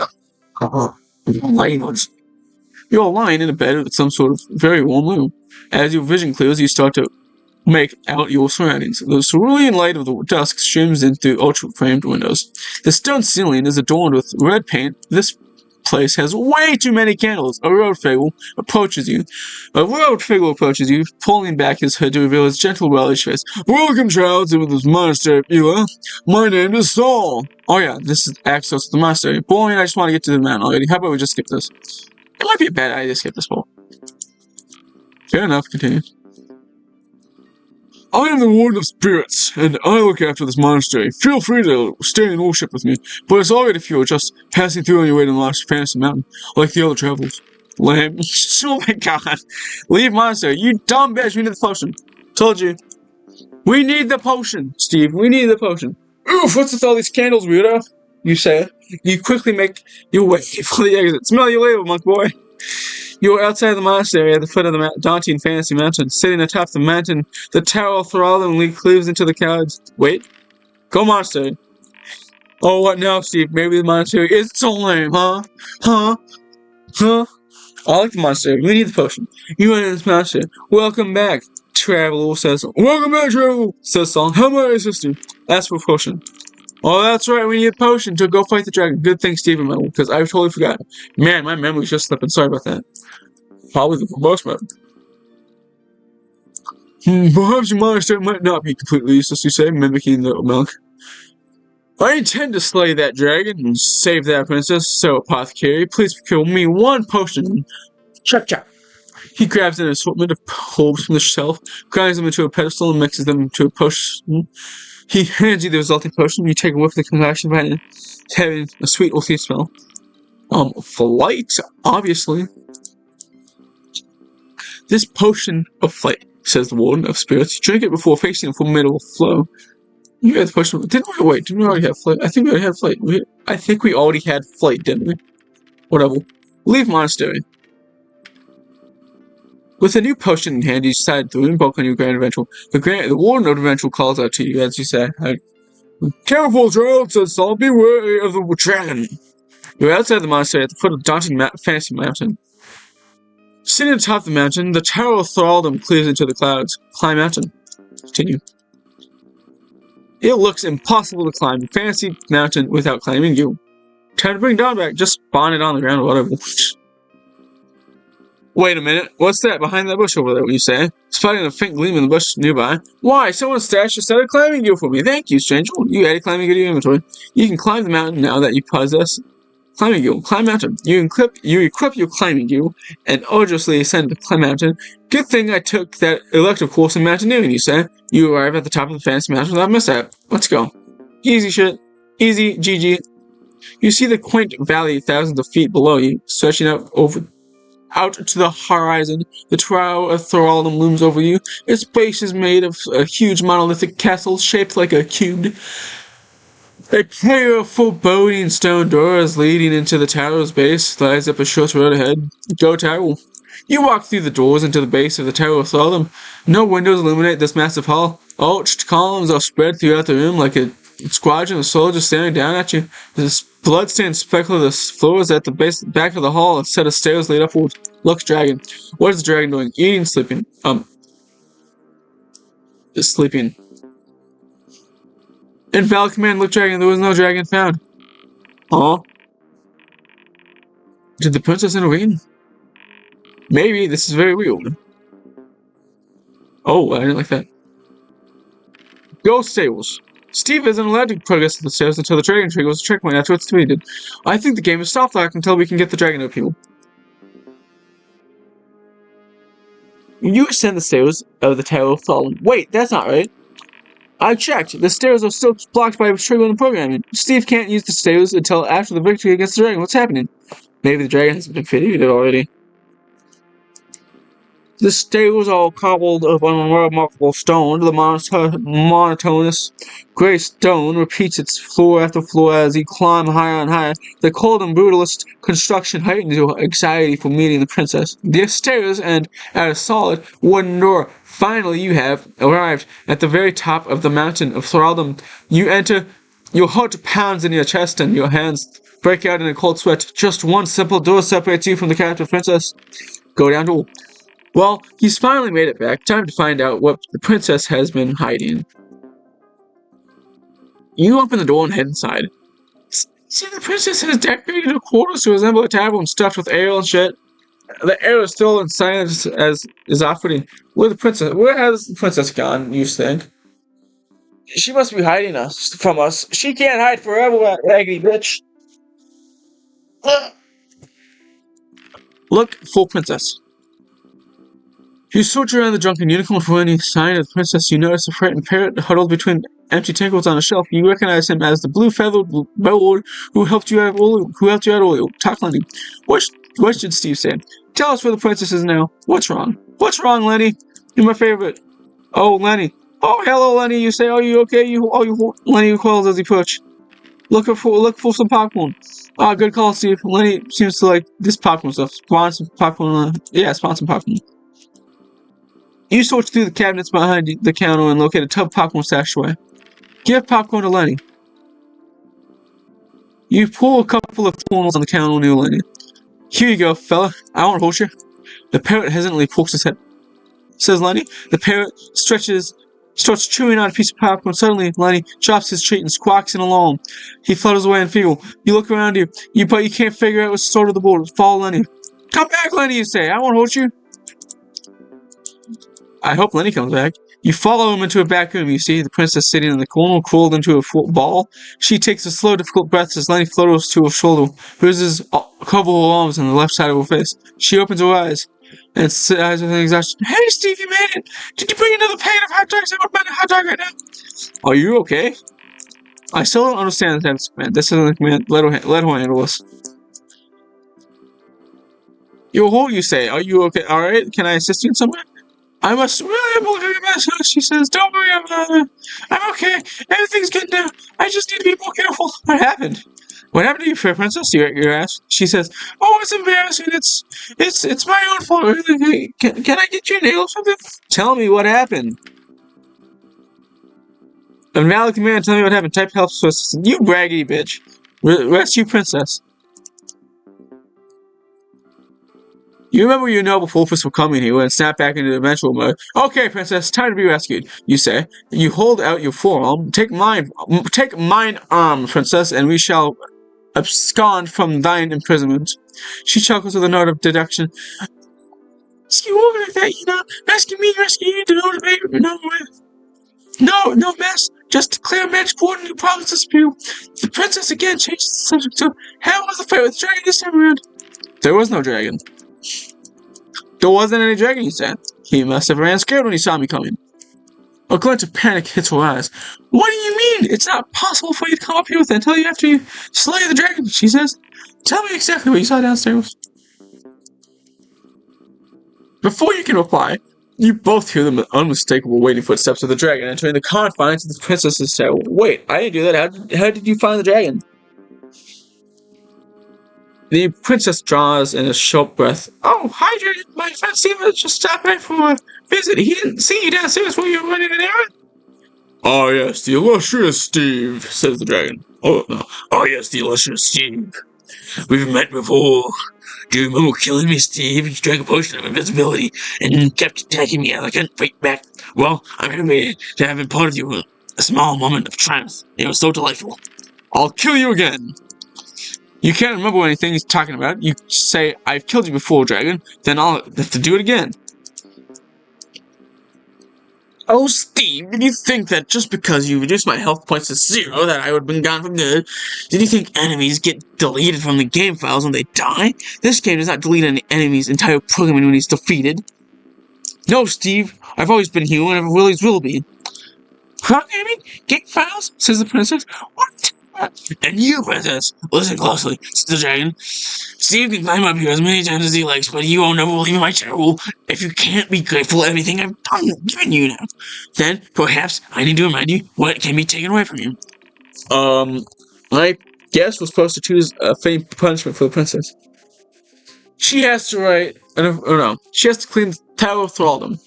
You're lying in a bed with some sort of very warm room. As your vision clears, you start to make out your surroundings. The cerulean light of the dusk streams in through ultra-framed windows. The stone ceiling is adorned with red paint. This place has way too many candles. A road figure approaches you, pulling back his hood to reveal his gentle, relish face. Welcome, child, to this monastery, Beulah. My name is Saul. Oh yeah, this is access to the monastery. Boy, I just want to get to the man already. How about we just skip this? It might be a bad idea to skip this part. Fair enough, continue. I am the Warden of Spirits, and I look after this monastery. Feel free to stay and worship with me, but it's alright if you're just passing through on your way to the last fantasy mountain, like the other travelers. Lame. Oh my god. Leave monastery. You dumb bitch, we need the potion. Told you. We need the potion, Steve. We need the potion. Oof, what's with all these candles, weirdo? You say. You quickly make your way for the exit. Smell you later, monk boy. You are outside the monastery at the foot of the daunting fantasy mountain. Sitting atop the mountain, the tower thrillingly cleaves into the clouds. Wait. Go monastery. Oh, what now, Steve? Maybe the monastery is so lame, huh? Huh? Huh? I like the monastery. We need the potion. You enter this monastery. Welcome back, traveler, says. Welcome back, traveler, says Song. How may I assist you? Ask for a potion. Oh, that's right, we need a potion to go fight the dragon. Good thing Steve remembered, because I totally forgot. Man, my memory's just slipping. Sorry about that. Probably for most men. Perhaps your monastery might not be completely useless, you say, mimicking the monk. I intend to slay that dragon and save that princess, so apothecary, please procure me one potion. Chop chop. He grabs an assortment of herbs from the shelf, grinds them into a pedestal, and mixes them into a potion. He hands you the resulting potion. You take a whiff of the concoction, and it's having a sweet, earthy smell. Flight, obviously. This potion of flight, says the warden of spirits. Drink it before facing a formidable flow. You had the potion. Didn't we already have flight? I think we already had flight. I think we already had flight, didn't we? Whatever. Leave monastery. With a new potion in hand, you decide to embark on your grand adventure. The warden of adventure calls out to you as you say, "Careful, child," says Saul. "Be wary of the dragon." You're outside the monastery at the foot of the daunting fantasy mountain. Sitting atop the mountain, the tower of thraldom clears into the clouds. Climb mountain. Continue. It looks impossible to climb fantasy mountain without climbing you. Time to bring Dawn back. Just spawn it on the ground or whatever. Wait a minute. What's that behind that bush over there, you say? Spotting a faint gleam in the bush nearby. Why, someone stashed a set of climbing gear for me. Thank you, stranger. You added climbing gear to your inventory. You can climb the mountain now that you possess climbing gear. Climb mountain. You equip your climbing gear and arduously ascend the climb mountain. Good thing I took that elective course in mountaineering, you say. You arrive at the top of the fantasy mountain without mishap. Let's go. Easy shit. Easy, GG. You see the quaint valley thousands of feet below you, stretching out to the horizon. The tower of thraldom looms over you. Its base is made of a huge monolithic castle shaped like a cube. A pair of foreboding stone doors leading into the tower's base lies up a short road ahead. Go tower. You walk through the doors into the base of the Tower of Thraldom. No windows illuminate this massive hall. Arched columns are spread throughout the room like a squadron of soldiers staring down at you. This blood-stained speckle of the floors at the back of the hall. A set of stairs lead upwards. Looks dragon. What is the dragon doing? Eating, sleeping. Just sleeping. Invalid command, look dragon. There was no dragon found. Huh? Did the princess intervene? Maybe. This is very weird. Oh, I didn't like that. Go stables. Steve isn't allowed to progress to the stairs until the dragon triggers a checkpoint after it's deleted. I think the game is stop locked until we can get the dragon out people. You ascend the stairs of the Tower of Thraldom. Wait, that's not right. I checked. The stairs are still blocked by triggering the programming. Steve can't use the stairs until after the victory against the dragon. What's happening? Maybe the dragon has been defeated already. The stairs are cobbled of unremarkable stone. The monotonous gray stone repeats its floor after floor as you climb higher and higher. The cold and brutalist construction heightens your anxiety for meeting the princess. The stairs end at a solid wooden door. Finally, you have arrived at the very top of the mountain of thraldom. You enter. Your heart pounds in your chest and your hands break out in a cold sweat. Just one simple door separates you from the captive princess. Go down to. Well, he's finally made it back. Time to find out what the princess has been hiding. You open the door and head inside. See, the princess has decorated her quarters to resemble a tavern stuffed with ale and shit. The air is still in silence as is offering. Where has the princess gone, you think? She must be hiding from us. She can't hide forever, that raggedy bitch. Look for princess. You search around the drunken unicorn for any sign of the princess. You notice a frightened parrot huddled between empty tankles on a shelf. You recognize him as the blue-feathered bellward who helped you out earlier. Talk, Lenny. What should Steve say? Tell us where the princess is now. What's wrong? What's wrong, Lenny? You're my favorite. Oh, Lenny. Oh, hello, Lenny. You say, are you okay? Lenny calls as he perch. Look for some popcorn. Ah, good call, Steve. Lenny seems to like this popcorn stuff. Spawn some popcorn. Spawn some popcorn. You search through the cabinets behind the counter and locate a tub of popcorn stashed away. Give popcorn to Lenny. You pull a couple of corners on the counter near Lenny. Here you go, fella. I won't hurt you. The parrot hesitantly pokes his head. Says Lenny. The parrot stretches starts chewing on a piece of popcorn. Suddenly, Lenny drops his treat and squawks in alarm. He flutters away in fear. You look around you, but you can't figure out what's the sort of the board. Follow Lenny. Come back, Lenny, you say. I won't hurt you. I hope Lenny comes back. You follow him into a back room. You see the princess sitting in the corner, curled into a ball. She takes a slow, difficult breath as Lenny flutters to her shoulder, bruises a couple of arms on the left side of her face. She opens her eyes and says with an exhaustion, "Hey, Steve, you made it! Did you bring another packet of hot dogs? I want a hot dog right now." Are you okay? I still don't understand the type of command. This isn't a command. Let her handle this. You're whole, you say. Are you okay? Alright, can I assist you in some way? I must really have a look at your mess, she says. Don't worry, I'm okay. Everything's good now. I just need to be more careful. What happened? What happened to you, fair princess? You ask. She says, "Oh, it's embarrassing. It's my own fault. Really. Can I get you a nail or something? Tell me what happened." A valid command. Tell me what happened. Type help assistant. You braggedy bitch. Rescue princess. You remember your noble purpose for coming here and snap back into eventual mode. Okay, princess, time to be rescued, you say. You hold out your forearm. Take mine arm, princess, and we shall abscond from thine imprisonment. She chuckles with a note of deduction. Rescue over like that, you know? Rescue me, rescue you, no mess. Just a clear match coordinate problems dispute. The princess again changes the subject to how was the fight with the dragon this time around? There was no dragon. There wasn't any dragon, he said. He must have ran scared when he saw me coming. A glint of panic hits her eyes. What do you mean? It's not possible for you to come up here with it until after you slay the dragon, she says. Tell me exactly what you saw downstairs. Before you can reply, you both hear the unmistakable waiting footsteps of the dragon entering the confines of the princess's cell. Wait, I didn't do that. How did you find the dragon? The princess draws in a short breath. Oh, hi, Dragon. My friend Steven just stopped by for a visit. He didn't see you downstairs while you were running an errand. Oh, yes, the illustrious Steve, says the dragon. Oh, no. Oh, yes, the illustrious Steve. We've met before. Do you remember killing me, Steve? You drank a potion of invisibility and kept attacking me. I couldn't fight back. Well, I'm happy to have been part of you. A small moment of triumph. It was so delightful. I'll kill you again. You can't remember anything he's talking about. You say, I've killed you before, dragon. Then I'll have to do it again. Oh, Steve, did you think that just because you reduced my health points to 0 that I would have been gone for good? Did you think enemies get deleted from the game files when they die? This game does not delete an enemy's entire programming when he's defeated. No, Steve, I've always been here and I always will be. Programming? Game files? Says the princess. What? And you, princess, listen closely, says the dragon. Steve can climb up here as many times as he likes, but you won't never leave my table if you can't be grateful for everything I've given you now. Then, perhaps, I need to remind you what can be taken away from you. I guess we're supposed to choose a fitting punishment for the princess. She has to write, she has to clean the Tower of Thraldom.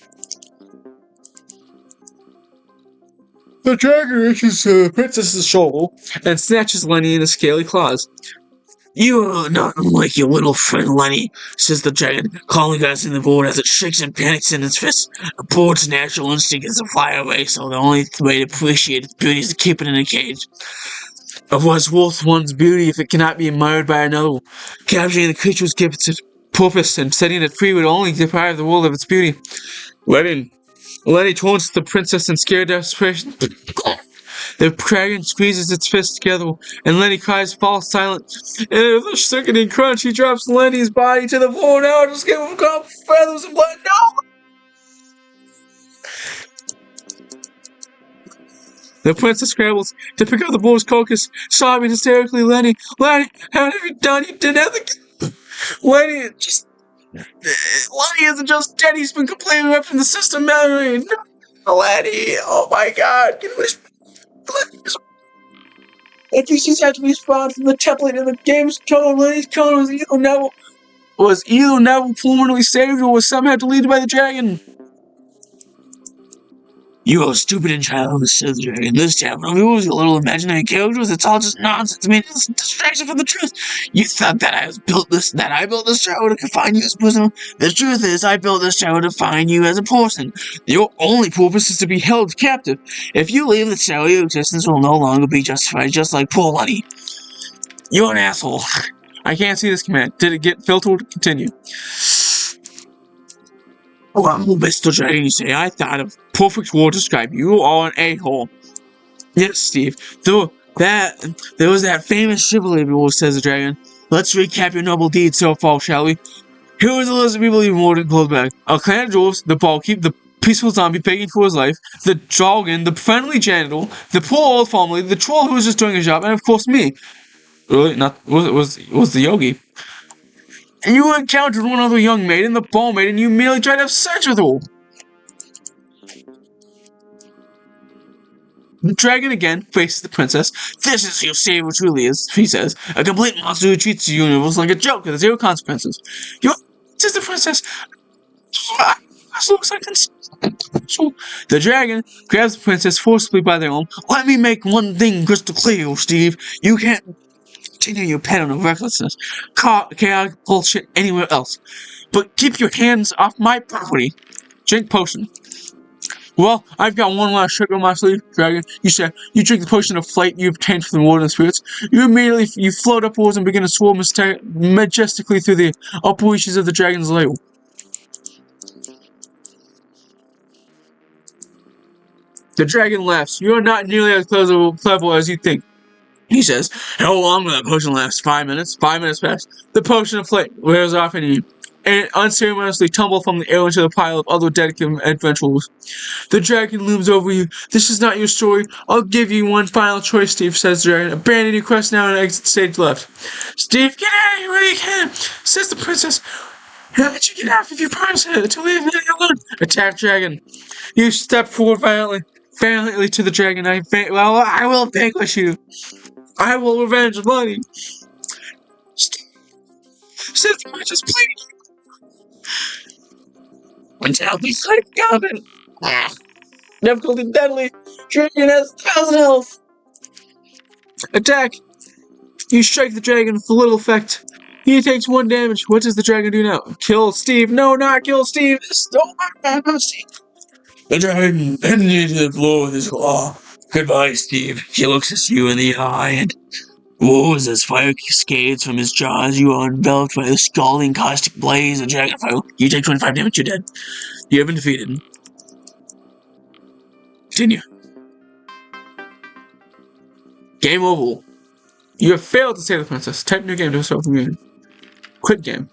The dragon reaches the princess's shoulder and snatches Lenny in his scaly claws. You are not unlike your little friend Lenny, says the dragon, calling us in the board as it shakes and panics in its fists. A board's natural instinct is to fly away, so the only way to appreciate its beauty is to keep it in a cage. Of what's worth one's beauty if it cannot be admired by another? Capturing the creature would give it its purpose, and setting it free would only deprive the world of its beauty. Lenny taunts the princess in scared desperation. The dragon squeezes its fists together, and Lenny cries, falls silent. And with a sickening crunch, he drops Lenny's body to the floor. Now just give him a couple feathers of blood. No! The princess scrambles to pick up the boar's carcass, sobbing hysterically. Lenny, how have you done? You didn't have the... Lenny isn't just dead. He's been completely ripped from the system memory. No, Lenny, oh my God. If you just had to be spawned from the template in the game's code, Lenny's code was either never permanently saved or was somehow deleted by the dragon. You are stupid and childish, said the dragon. This tavern of yours, your little imaginary characters, it's all just nonsense. I mean, it's a distraction from the truth. You thought that I built this tower to confine you as a person. The truth is, I built this tower to confine you as a person. Your only purpose is to be held captive. If you leave the tower, your existence will no longer be justified, just like poor Lunny. You're an asshole. I can't see this command. Did it get filtered? Continue. Well, Mr. Dragon, you say, I thought of perfect word to describe you. You are an a-hole. Yes, Steve. There was that famous chivalry rule, says the dragon. Let's recap your noble deeds so far, shall we? Here is a list of people leaving more than clothes back. A clan of dwarves, the barkeep, the peaceful zombie begging for his life, the dragon, the friendly janitor, the poor old family, the troll who was just doing a job, and of course me. Really? Not was the yogi. And you encountered one other young maiden, the ball maiden, you merely tried to have sex with her. The dragon again faces the princess. This is your savior truly is, he says. A complete monster who treats the universe like a joke with zero consequences. Says the princess. This looks like so the dragon grabs the princess forcibly by the arm. Let me make one thing crystal clear, Steve. You can't continue your pattern of recklessness, chaotic bullshit anywhere else. But keep your hands off my property. Drink potion. Well, I've got one last trick on my sleeve, dragon. You said you drink the potion of flight you obtained from the warden spirits. You float upwards and begin to soar majestically through the upper reaches of the dragon's lair. The dragon laughs. You are not nearly as clever as you think. He says, how long will that potion last? 5 minutes? 5 minutes pass. The potion of flight wears off in you, and unceremoniously tumble from the air into the pile of other dedicated adventurers. The dragon looms over you. This is not your story. I'll give you one final choice, Steve, says the dragon. Abandon your quest now and exit stage left. Steve, get out of here when you can, says the princess. I'll let you get out if you promise to leave me alone. Attack dragon. You step forward violently to the dragon. I will vanquish you. I will revenge Money. Says the princess, please. Until the safe cabin. Difficulty deadly. Dragon has 1,000 health. Attack. You strike the dragon with little effect. He takes 1 damage. What does the dragon do now? Kill Steve. No, not kill Steve. Not Steve. The dragon bends you to the floor with his claw. Goodbye, Steve. He looks at you in the eye and roars as fire cascades from his jaws. You are enveloped by the scalding caustic blaze of dragonfire. You take 25 damage. You're dead. You have been defeated. Continue. Game over. You have failed to save the princess. Type new game to start from you. Quit game.